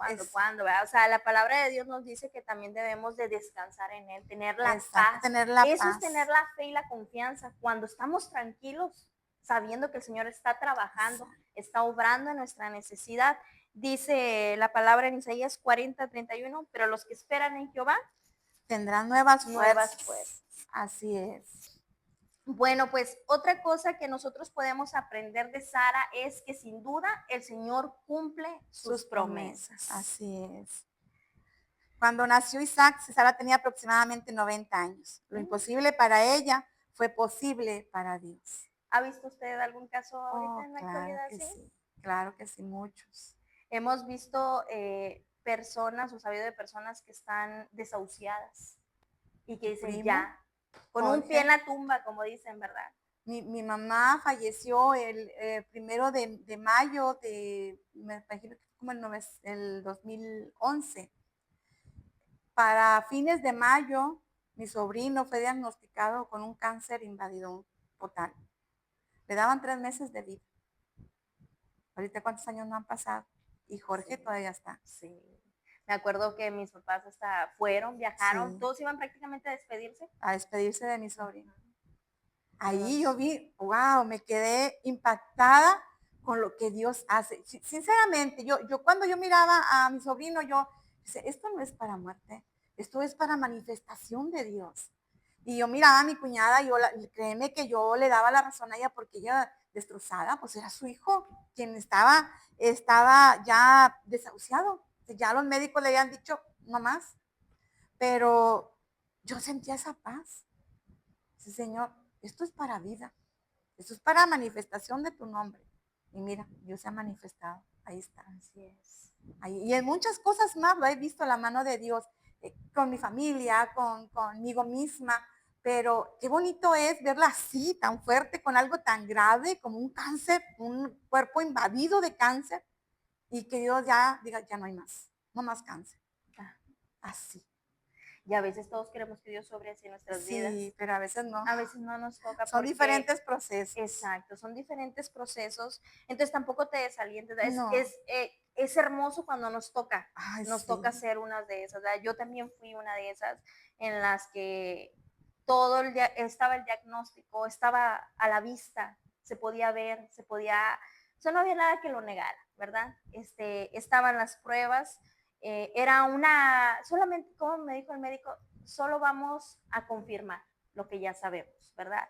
¿verdad? O sea, la palabra de Dios nos dice que también debemos de descansar en Él, tener la paz. Eso es tener la fe y la confianza. Cuando estamos tranquilos, sabiendo que el Señor está trabajando, está obrando en nuestra necesidad. Dice la palabra en Isaías 40:31, pero los que esperan en Jehová tendrán nuevas fuerzas. Así es. Bueno, pues otra cosa que nosotros podemos aprender de Sara es que sin duda el Señor cumple sus promesas. Así es. Cuando nació Isaac, Sara tenía aproximadamente 90 años. Lo imposible para ella fue posible para Dios. ¿Ha visto usted algún caso ahorita en la actualidad? Sí, claro que sí, muchos. Hemos visto personas o sabido de personas que están desahuciadas y que dicen ya, con un pie en la tumba, como dicen, ¿verdad? Mi mamá falleció el 1 de mayo me imagino que fue como el 2011. Para fines de mayo, mi sobrino fue diagnosticado con un cáncer invadido total. Le daban 3 meses de vida. Ahorita, ¿cuántos años no han pasado? Y Jorge todavía está. Sí. Me acuerdo que mis papás hasta viajaron, todos iban prácticamente a despedirse. A despedirse de mi sobrino. Ahí yo vi, wow, me quedé impactada con lo que Dios hace. Sinceramente, yo cuando yo miraba a mi sobrino, yo decía, esto no es para muerte, esto es para manifestación de Dios. Y yo miraba a mi cuñada, créeme que yo le daba la razón a ella porque ella destrozada, pues era su hijo, quien estaba ya desahuciado. Ya los médicos le habían dicho, no más. Pero yo sentía esa paz. Sí, Señor, esto es para vida. Esto es para manifestación de tu nombre. Y mira, Dios se ha manifestado. Ahí está. Así es. Ahí, y en muchas cosas más lo he visto la mano de Dios, con mi familia, conmigo misma. Pero qué bonito es verla así, tan fuerte, con algo tan grave como un cáncer, un cuerpo invadido de cáncer. Y que Dios ya diga, ya no hay más, no más cáncer. Ah, Así. y a veces todos queremos que Dios sobre así nuestras vidas. Sí, pero a veces no. A veces no nos toca Son porque, diferentes procesos. exacto, son diferentes procesos. Entonces tampoco te desalientes. No. Es hermoso cuando Ay, nos sí. toca ser una de esas. ¿Verdad? Yo también fui una de esas en las que estaba el diagnóstico, estaba a la vista, se podía ver, o sea, no había nada que lo negara, ¿verdad? Estaban las pruebas, solamente, como me dijo el médico, solo vamos a confirmar lo que ya sabemos, ¿verdad?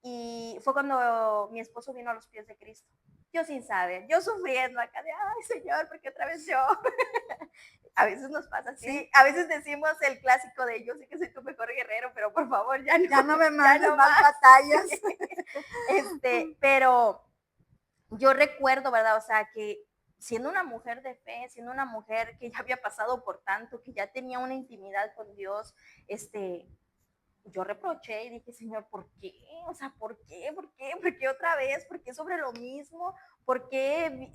Y fue cuando mi esposo vino a los pies de Cristo. Yo sin saber, yo sufriendo acá de, ay Señor, ¿por qué otra vez yo? A veces nos pasa así, Sí. a veces decimos el clásico de yo sé que soy tu mejor guerrero, pero por favor ya no, Ya no me mandes no más batallas. pero yo recuerdo, ¿verdad? O sea, que siendo una mujer de fe, siendo una mujer que ya había pasado por tanto, que ya tenía una intimidad con Dios, yo reproché y dije, Señor, ¿por qué? O sea, ¿por qué? ¿Por qué? ¿Por qué otra vez? ¿Por qué sobre lo mismo? ¿Por qué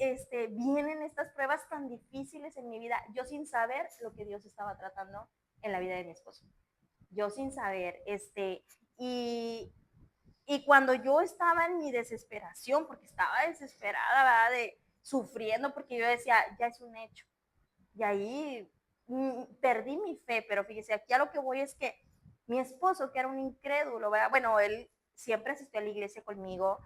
vienen estas pruebas tan difíciles en mi vida? Yo sin saber lo que Dios estaba tratando en la vida de mi esposo. Yo sin saber, y, y cuando yo estaba en mi desesperación, porque estaba desesperada, ¿verdad? Sufriendo, porque yo decía, ya es un hecho. Y ahí perdí mi fe, pero fíjese, aquí a lo que voy es que mi esposo, que era un incrédulo, ¿verdad? Bueno, él siempre asistió a la iglesia conmigo,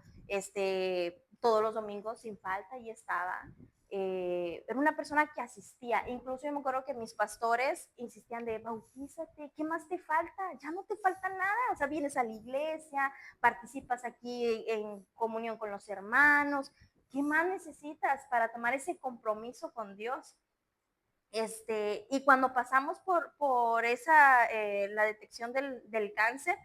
todos los domingos sin falta y estaba. Era una persona que asistía, incluso yo me acuerdo que mis pastores insistían de bautízate, ¿qué más te falta? Ya no te falta nada, o sea, vienes a la iglesia, participas aquí en comunión con los hermanos, ¿qué más necesitas para tomar ese compromiso con Dios? Y cuando pasamos por la detección del cáncer,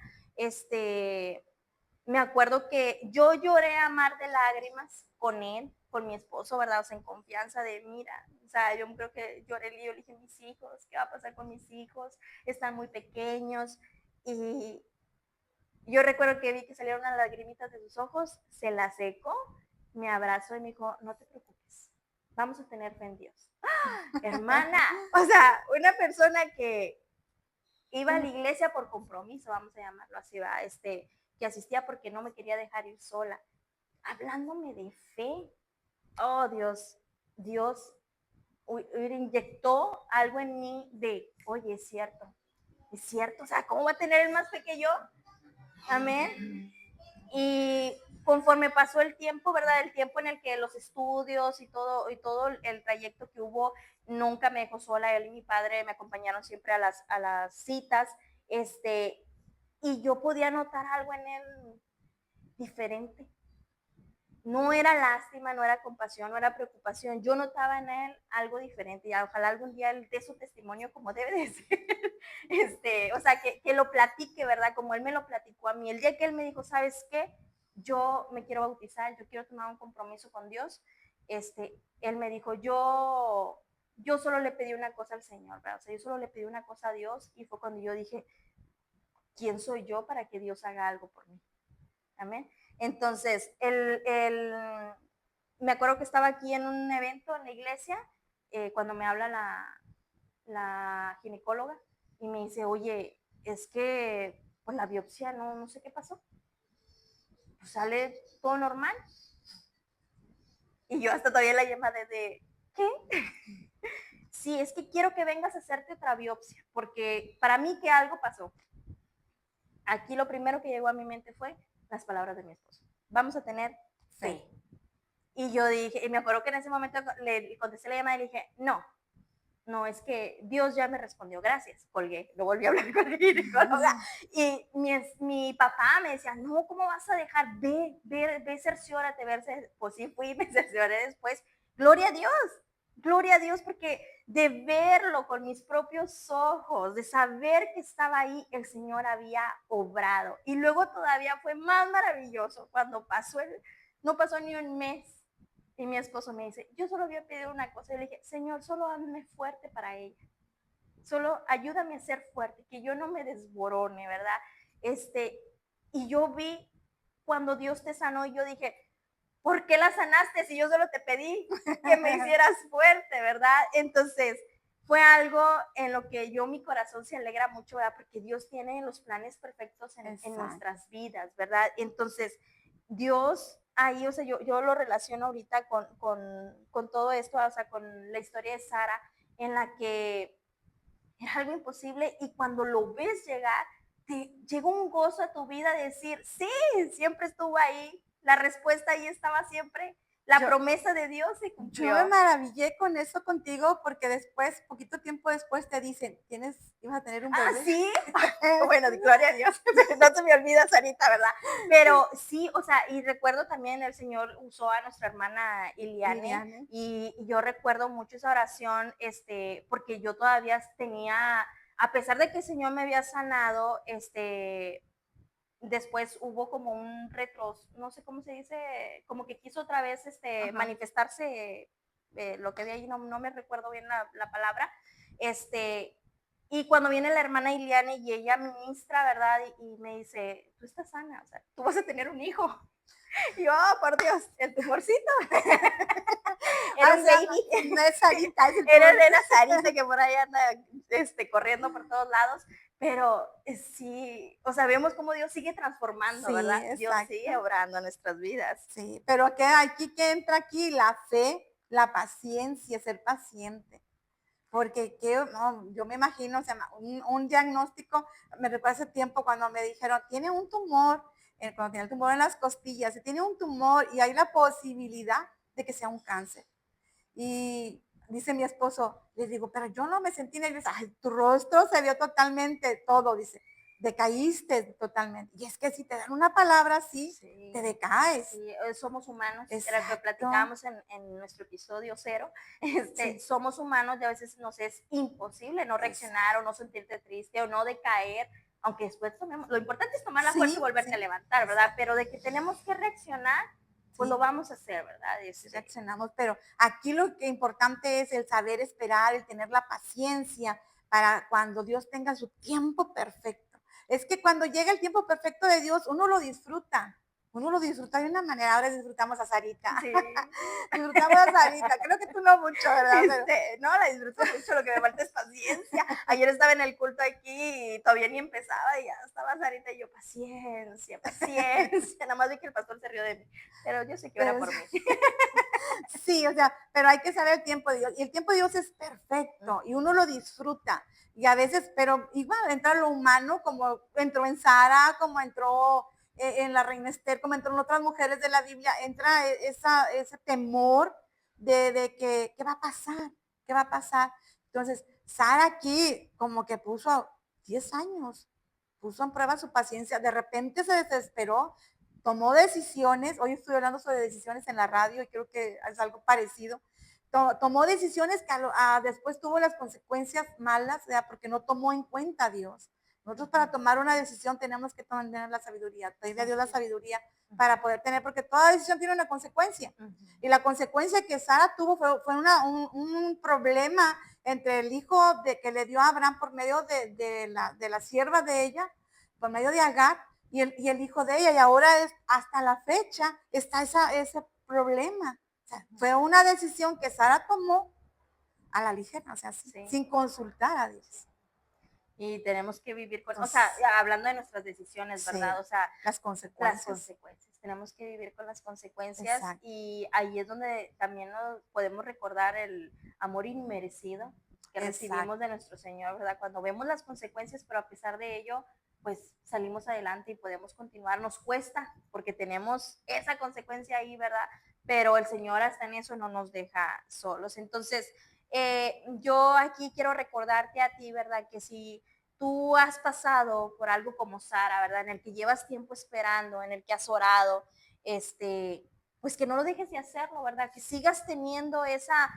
me acuerdo que yo lloré a mar de lágrimas con él, con mi esposo, ¿verdad? O sea, en confianza de, mira, o sea, yo creo que lloré y yo le dije, mis hijos, ¿qué va a pasar con mis hijos? Están muy pequeños. Y yo recuerdo que vi que salieron unas lagrimitas de sus ojos, se la secó, me abrazó y me dijo, no te preocupes, vamos a tener fe en Dios. ¡Ah! Hermana, o sea, una persona que iba a la iglesia por compromiso, vamos a llamarlo así, ¿va? Que asistía porque no me quería dejar ir sola, hablándome de fe. Oh, Dios inyectó algo en mí de, oye, es cierto, o sea, ¿cómo va a tener el más pequeño? Amén. Y conforme pasó el tiempo, ¿verdad? El tiempo en el que los estudios y todo el trayecto que hubo, nunca me dejó sola. Él y mi padre me acompañaron siempre a las citas, y yo podía notar algo en él diferente. No era lástima, no era compasión, no era preocupación. Yo notaba en él algo diferente y ojalá algún día él dé su testimonio como debe de ser. O sea, que lo platique, ¿verdad? Como él me lo platicó a mí. El día que él me dijo, ¿sabes qué? Yo me quiero bautizar, yo quiero tomar un compromiso con Dios. Él me dijo, yo solo le pedí una cosa al Señor, ¿verdad? O sea, yo solo le pedí una cosa a Dios y fue cuando yo dije, ¿quién soy yo para que Dios haga algo por mí? Amén. Entonces, me acuerdo que estaba aquí en un evento en la iglesia, cuando me habla la ginecóloga y me dice, oye, es que pues la biopsia no sé qué pasó. Pues sale todo normal. Y yo hasta todavía la llamada de, ¿qué? Sí, es que quiero que vengas a hacerte otra biopsia, porque para mí que algo pasó. Aquí lo primero que llegó a mi mente fue las palabras de mi esposo. Vamos a tener Sí. Y yo dije, y me acuerdo que en ese momento le contesté la llamada y le dije, no, no, es que Dios ya me respondió, gracias, colgué, lo volví a hablar con la ginecóloga. Y mi papá me decía, no, ¿cómo vas a dejar? Ve, cerciórate, verse. Pues sí, fui, me cercioré después. Gloria a Dios, porque de verlo con mis propios ojos, de saber que estaba ahí, el Señor había obrado. Y luego todavía fue más maravilloso cuando no pasó ni un mes y mi esposo me dice, yo solo había pedido una cosa. Y le dije, Señor, solo hazme fuerte para ella. Solo ayúdame a ser fuerte, que yo no me desborone, ¿verdad? Y yo vi cuando Dios te sanó y yo dije, ¿por qué la sanaste si yo solo te pedí que me hicieras fuerte, ¿verdad? Entonces, fue algo en lo que mi corazón se alegra mucho, ¿verdad? Porque Dios tiene los planes perfectos en nuestras vidas, ¿verdad? Entonces, Dios ahí, o sea, yo lo relaciono ahorita con todo esto, o sea, con la historia de Sara, en la que era algo imposible y cuando lo ves llegar, te llega un gozo a tu vida de decir, sí, siempre estuvo ahí, la respuesta ahí estaba siempre, la promesa de Dios se cumplió. Yo me maravillé con eso contigo porque después, poquito tiempo después te dicen, ibas a tener un bebé. Ah, sí. Bueno, gloria a Dios. No se me olvida, Sarita, ¿verdad? Pero sí, o sea, y recuerdo también el Señor usó a nuestra hermana Iliane. Y yo recuerdo mucho esa oración, porque yo todavía tenía, a pesar de que el Señor me había sanado, después hubo como un no sé cómo se dice, como que quiso otra vez manifestarse lo que había ahí, no me recuerdo bien la palabra, y cuando viene la hermana Iliane y ella ministra, ¿verdad? Y me dice, tú estás sana, o sea, tú vas a tener un hijo. Y yo, oh, por Dios, el tumorcito. Era un baby. No es Sarita, es el era Sarita que por ahí anda corriendo por todos lados. Pero sí, o sea, vemos cómo Dios sigue transformando, sí, ¿verdad? Exacto. Dios sigue obrando en nuestras vidas. Sí, pero que entra aquí la fe, la paciencia, ser paciente. Porque no, yo me imagino, o sea, un diagnóstico, me recuerdo hace tiempo cuando me dijeron, tiene un tumor, cuando tiene el tumor en las costillas, tiene un tumor y hay la posibilidad de que sea un cáncer. Y dice mi esposo, les digo, pero yo no me sentí nerviosa. Ay, tu rostro se vio totalmente todo, dice, decaíste totalmente. Y es que si te dan una palabra así, sí, te decaes. Sí, somos humanos, era lo que platicábamos en nuestro episodio 0. Sí. Somos humanos y a veces nos es imposible no reaccionar o no sentirte triste o no decaer, aunque después tomemos, lo importante es tomar la fuerza y volverte a levantar, ¿verdad? Pero de que tenemos que reaccionar, pues lo vamos a hacer, ¿verdad? Reaccionamos, pero aquí lo que importante es el saber esperar, el tener la paciencia para cuando Dios tenga su tiempo perfecto. Es que cuando llega el tiempo perfecto de Dios, uno lo disfruta de una manera. Ahora disfrutamos a Sarita. Sí. Disfrutamos a Sarita. Creo que tú no mucho, ¿verdad? No, la disfruto mucho, lo que me falta es paciencia. Ayer estaba en el culto aquí y todavía ni empezaba y ya estaba Sarita y yo, paciencia, paciencia. Nada más vi que el pastor se rió de mí, pero yo sé que ora por mí. Sí, o sea, pero hay que saber el tiempo de Dios. Y el tiempo de Dios es perfecto y uno lo disfruta. Y a veces, pero igual entra lo humano, como entró en Sara, como entró en la reina Esther, como entró en otras mujeres de la Biblia, entra ese temor de que, ¿qué va a pasar? ¿Qué va a pasar? Entonces, Sara aquí como que puso 10 años, puso en prueba su paciencia, de repente se desesperó, tomó decisiones, hoy estoy hablando sobre decisiones en la radio y creo que es algo parecido, tomó decisiones que después tuvo las consecuencias malas, ¿verdad? Porque no tomó en cuenta a Dios. Nosotros para tomar una decisión tenemos que tener la sabiduría, pedirle a Dios la sabiduría para poder tener, porque toda decisión tiene una consecuencia. Y la consecuencia que Sara tuvo fue un problema entre el hijo que le dio a Abraham por medio de la sierva de ella, por medio de Agar, y el hijo de ella, y ahora hasta la fecha está ese problema. O sea, fue una decisión que Sara tomó a la ligera, o sea, sin consultar a Dios. Y tenemos que vivir con, o sea, hablando de nuestras decisiones, ¿verdad? O sea, las consecuencias. Tenemos que vivir con las consecuencias. Exacto. Y ahí es donde también nos podemos recordar el amor inmerecido que recibimos de nuestro Señor, ¿verdad? Cuando vemos las consecuencias, pero a pesar de ello, pues salimos adelante y podemos continuar. Nos cuesta porque tenemos esa consecuencia ahí, ¿verdad? Pero el Señor hasta en eso no nos deja solos. Entonces, yo aquí quiero recordarte a ti, ¿verdad? Que si tú has pasado por algo como Sara, ¿verdad? En el que llevas tiempo esperando, en el que has orado, pues que no lo dejes de hacerlo, ¿verdad? Que sigas teniendo esa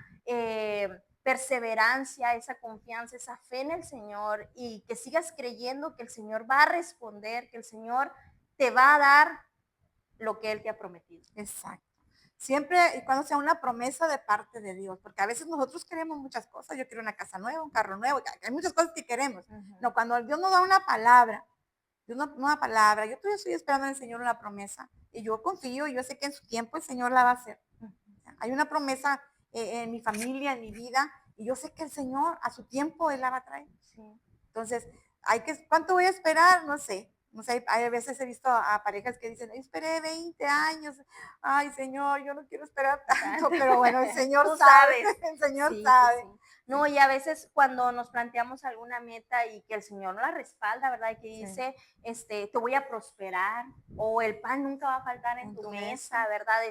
perseverancia, esa confianza, esa fe en el Señor y que sigas creyendo que el Señor va a responder, que el Señor te va a dar lo que Él te ha prometido. Exacto. Siempre y cuando sea una promesa de parte de Dios, porque a veces nosotros queremos muchas cosas. Yo quiero una casa nueva, un carro nuevo, hay muchas cosas que queremos. No, cuando Dios nos da una palabra, una palabra, yo todavía estoy esperando en el Señor una promesa y yo confío, yo sé que en su tiempo el Señor la va a hacer. Hay una promesa en mi familia, en mi vida, y yo sé que el Señor a su tiempo Él la va a traer. Sí. Entonces, ¿cuánto voy a esperar? No sé. No sé, hay a veces he visto a parejas que dicen, esperé 20 años, ay Señor, yo no quiero esperar tanto, pero bueno, el Señor Tú sabe, sabes. el Señor Sí, sabe. sí, sí. No, y a veces cuando nos planteamos alguna meta y que el Señor no la respalda, ¿verdad? Y que dice, te voy a prosperar, o el pan nunca va a faltar en tu mesa, ¿verdad?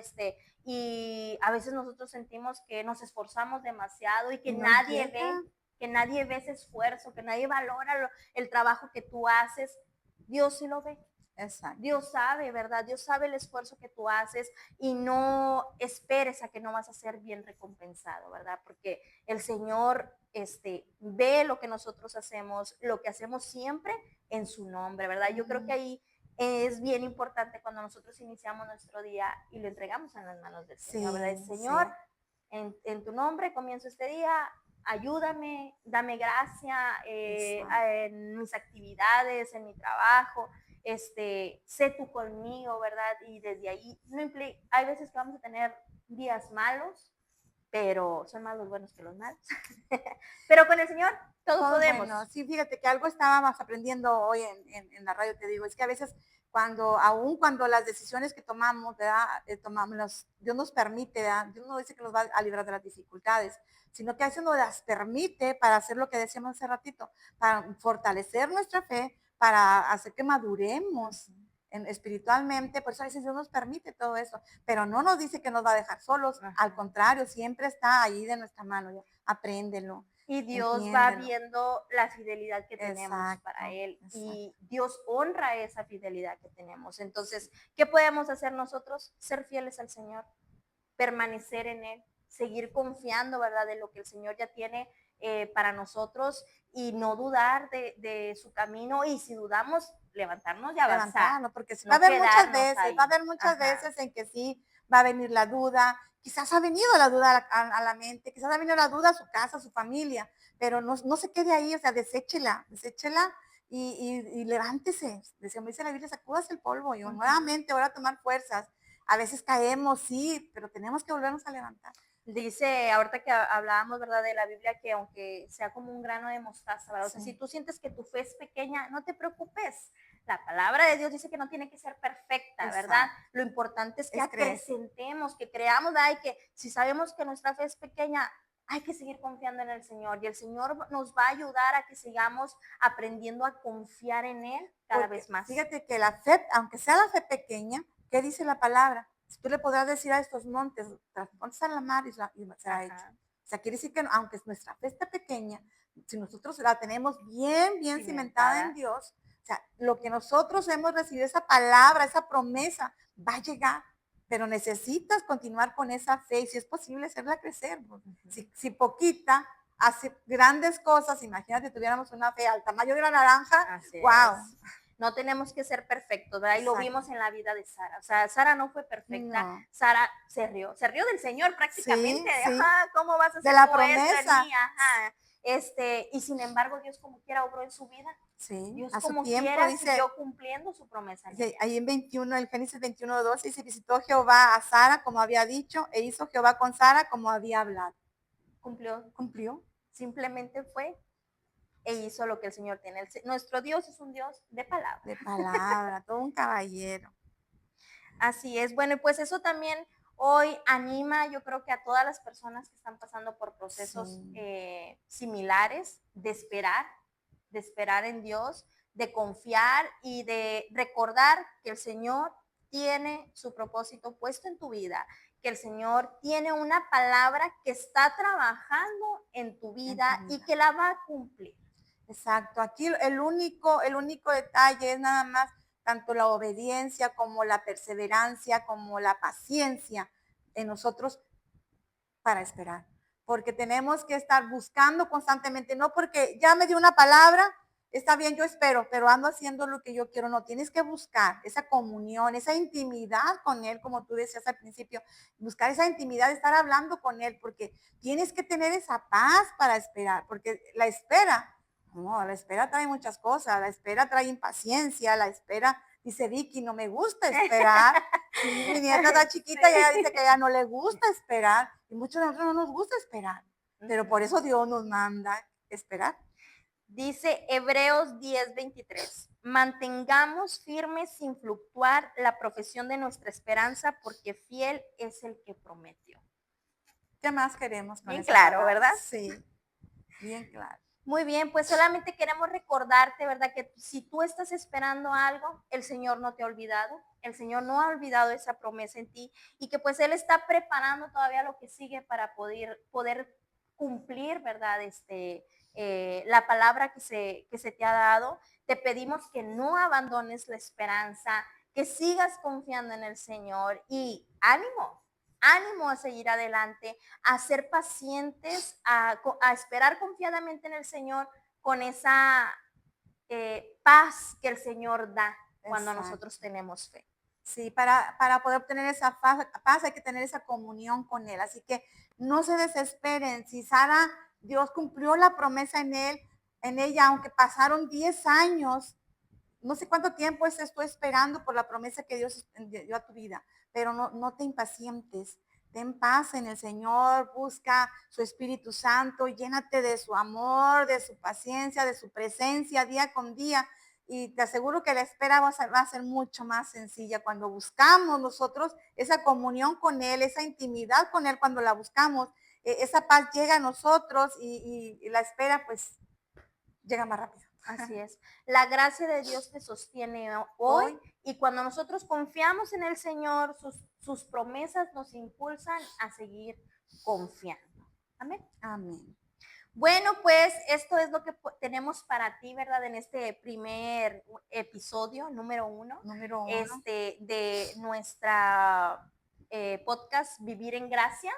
Y a veces nosotros sentimos que nos esforzamos demasiado y que No nadie llega. ve, que nadie ve ese esfuerzo, que nadie valora el trabajo que tú haces. Dios sí lo ve. Exacto. Dios sabe, ¿verdad? Dios sabe el esfuerzo que tú haces y no esperes a que no vas a ser bien recompensado, ¿verdad? Porque el Señor ve lo que nosotros hacemos, lo que hacemos siempre en su nombre, ¿verdad? Yo creo que ahí es bien importante cuando nosotros iniciamos nuestro día y lo entregamos en las manos del Señor, ¿verdad? El Señor, en tu nombre comienzo este día, ayúdame, dame gracia en mis actividades, en mi trabajo, sé tú conmigo, ¿verdad? Y desde ahí, no implica, hay veces que vamos a tener días malos, pero son más los buenos que los malos. Pero con el Señor todos podemos. Bueno. Sí, fíjate que algo estábamos aprendiendo hoy en la radio, te digo, es que a veces aún cuando las decisiones que tomamos, ¿verdad? Dios nos permite, ¿verdad? Dios no dice que nos va a librar de las dificultades, sino que a veces nos las permite para hacer lo que decíamos hace ratito, para fortalecer nuestra fe, para hacer que maduremos espiritualmente. Por eso a veces Dios nos permite todo eso, pero no nos dice que nos va a dejar solos. Al contrario, siempre está ahí de nuestra mano. Ya, apréndelo. Y Dios va viendo la fidelidad que tenemos para Él. Exacto. Y Dios honra esa fidelidad que tenemos. Entonces, ¿qué podemos hacer nosotros? Ser fieles al Señor, permanecer en Él, seguir confiando, ¿verdad? De lo que el Señor ya tiene para nosotros y no dudar de su camino. Y si dudamos, levantarnos y avanzar. Levantarnos, porque sí, va a haber muchas veces en que sí va a venir la duda. Quizás ha venido la duda a la mente, quizás ha venido la duda a su casa, a su familia, pero no se quede ahí, o sea, deséchela y levántese. Como dice la Biblia, sacúdase el polvo y nuevamente ahora a tomar fuerzas. A veces caemos, sí, pero tenemos que volvernos a levantar. Dice, ahorita que hablábamos, ¿verdad? De la Biblia, que aunque sea como un grano de mostaza, ¿verdad? O sea, si tú sientes que tu fe es pequeña, no te preocupes. La palabra de Dios dice que no tiene que ser perfecta, ¿verdad? Lo importante es que acrecentemos, que creamos, ¿verdad? Y que si sabemos que nuestra fe es pequeña, hay que seguir confiando en el Señor y el Señor nos va a ayudar a que sigamos aprendiendo a confiar en Él cada vez más. Fíjate que la fe, aunque sea la fe pequeña, ¿qué dice la palabra? Si tú le podrás decir a estos montes, transportes a la mar y será hecho. O sea, quiere decir que aunque nuestra fe está pequeña, si nosotros la tenemos bien cimentada en Dios, o sea, lo que nosotros hemos recibido, esa palabra, esa promesa, va a llegar. Pero necesitas continuar con esa fe y si es posible hacerla crecer. Si poquita hace grandes cosas, imagínate, tuviéramos una fe al tamaño de una naranja, wow. No tenemos que ser perfectos, ¿verdad? Y lo vimos en la vida de Sara. O sea, Sara no fue perfecta. Sara se rió del Señor prácticamente. Sí. Ajá, ¿cómo vas a hacer de la tú promesa? Esto, ajá. Y sin embargo, Dios como quiera obró en su vida. Sí, Dios a su como tiempo, quiera dice, siguió cumpliendo su promesa. Ahí en 21, el Génesis 21:12 dice, visitó Jehová a Sara como había dicho, e hizo Jehová con Sara como había hablado. Cumplió. Simplemente fue e hizo lo que el Señor tiene. Nuestro Dios es un Dios de palabra. De palabra, todo un caballero. Así es. Bueno, y pues eso también hoy anima, yo creo que a todas las personas que están pasando por procesos similares, de esperar en Dios, de confiar y de recordar que el Señor tiene su propósito puesto en tu vida, que el Señor tiene una palabra que está trabajando en tu vida y que la va a cumplir. Exacto. Aquí el único detalle es nada más tanto la obediencia como la perseverancia, como la paciencia en nosotros para esperar. Porque tenemos que estar buscando constantemente, no porque ya me dio una palabra, está bien, yo espero, pero ando haciendo lo que yo quiero. No, tienes que buscar esa comunión, esa intimidad con Él, como tú decías al principio, buscar esa intimidad, estar hablando con Él, porque tienes que tener esa paz para esperar, porque la espera, no, la espera trae muchas cosas, la espera trae impaciencia, la espera, dice Vicky, no me gusta esperar. Mi nieta está chiquita y ella dice que a ella no le gusta esperar, y muchos de nosotros no nos gusta esperar, pero por eso Dios nos manda esperar. Dice Hebreos 10:23, mantengamos firmes sin fluctuar la profesión de nuestra esperanza porque fiel es el que prometió. ¿Qué más queremos con bien esa claro, palabra? ¿verdad? Sí, bien claro. Muy bien, pues solamente queremos recordarte, ¿verdad? Que si tú estás esperando algo, el Señor no te ha olvidado, el Señor no ha olvidado esa promesa en ti y que pues Él está preparando todavía lo que sigue para poder cumplir, ¿verdad? La palabra que se te ha dado. Te pedimos que no abandones la esperanza, que sigas confiando en el Señor y ánimo a seguir adelante, a ser pacientes, a esperar confiadamente en el Señor con esa paz que el Señor da cuando Exacto. nosotros tenemos fe. Sí, para poder obtener esa paz hay que tener esa comunión con Él. Así que no se desesperen. Si Sara, Dios cumplió la promesa en ella, aunque pasaron 10 años, no sé cuánto tiempo estés tú esperando por la promesa que Dios dio a tu vida, pero no te impacientes. Ten paz en el Señor, busca su Espíritu Santo, llénate de su amor, de su paciencia, de su presencia día con día. Y te aseguro que la espera va a ser mucho más sencilla cuando buscamos nosotros esa comunión con Él, esa intimidad con Él, cuando la buscamos, esa paz llega a nosotros y la espera pues llega más rápido. Así es. La gracia de Dios te sostiene hoy y cuando nosotros confiamos en el Señor, sus promesas nos impulsan a seguir confiando. Amén. Amén. Bueno, pues esto es lo que tenemos para ti, ¿verdad? En este primer episodio, número uno. De nuestra podcast Vivir en Gracia.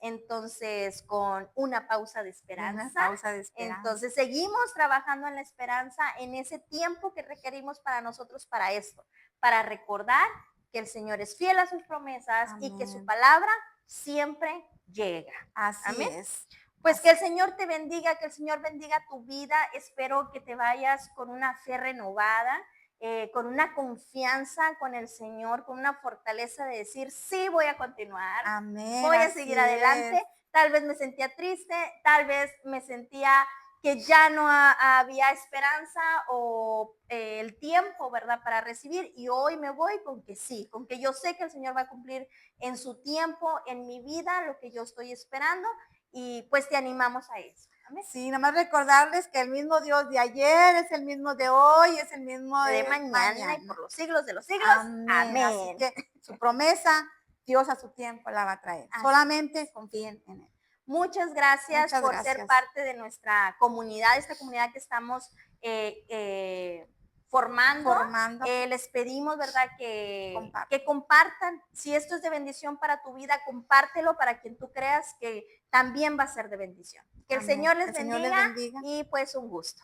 Entonces, con una pausa de esperanza. Una pausa de esperanza. Entonces, seguimos trabajando en la esperanza, en ese tiempo que requerimos para nosotros para esto, para recordar que el Señor es fiel a sus promesas. Amén. Y que su palabra siempre llega. Así Amén. Es. Pues que el Señor te bendiga, que el Señor bendiga tu vida. Espero que te vayas con una fe renovada, con una confianza con el Señor, con una fortaleza de decir, sí, voy a continuar. Amén. Voy a seguir adelante. Tal vez me sentía triste, tal vez me sentía que ya no había esperanza o el tiempo, ¿verdad?, para recibir. Y hoy me voy con que sí, con que yo sé que el Señor va a cumplir en su tiempo, en mi vida, lo que yo estoy esperando. Y pues te animamos a eso. Amén. Sí, nada más recordarles que el mismo Dios de ayer es el mismo de hoy, es el mismo de mañana y por los siglos de los siglos. Amén. Amén. Así que su promesa, Dios a su tiempo la va a traer. Solamente confíen en Él. Muchas gracias por ser parte de nuestra comunidad, esta comunidad que estamos formando. Les pedimos, ¿verdad?, que compartan. Si esto es de bendición para tu vida, compártelo para quien tú creas que también va a ser de bendición. Que el Señor les bendiga y pues un gusto.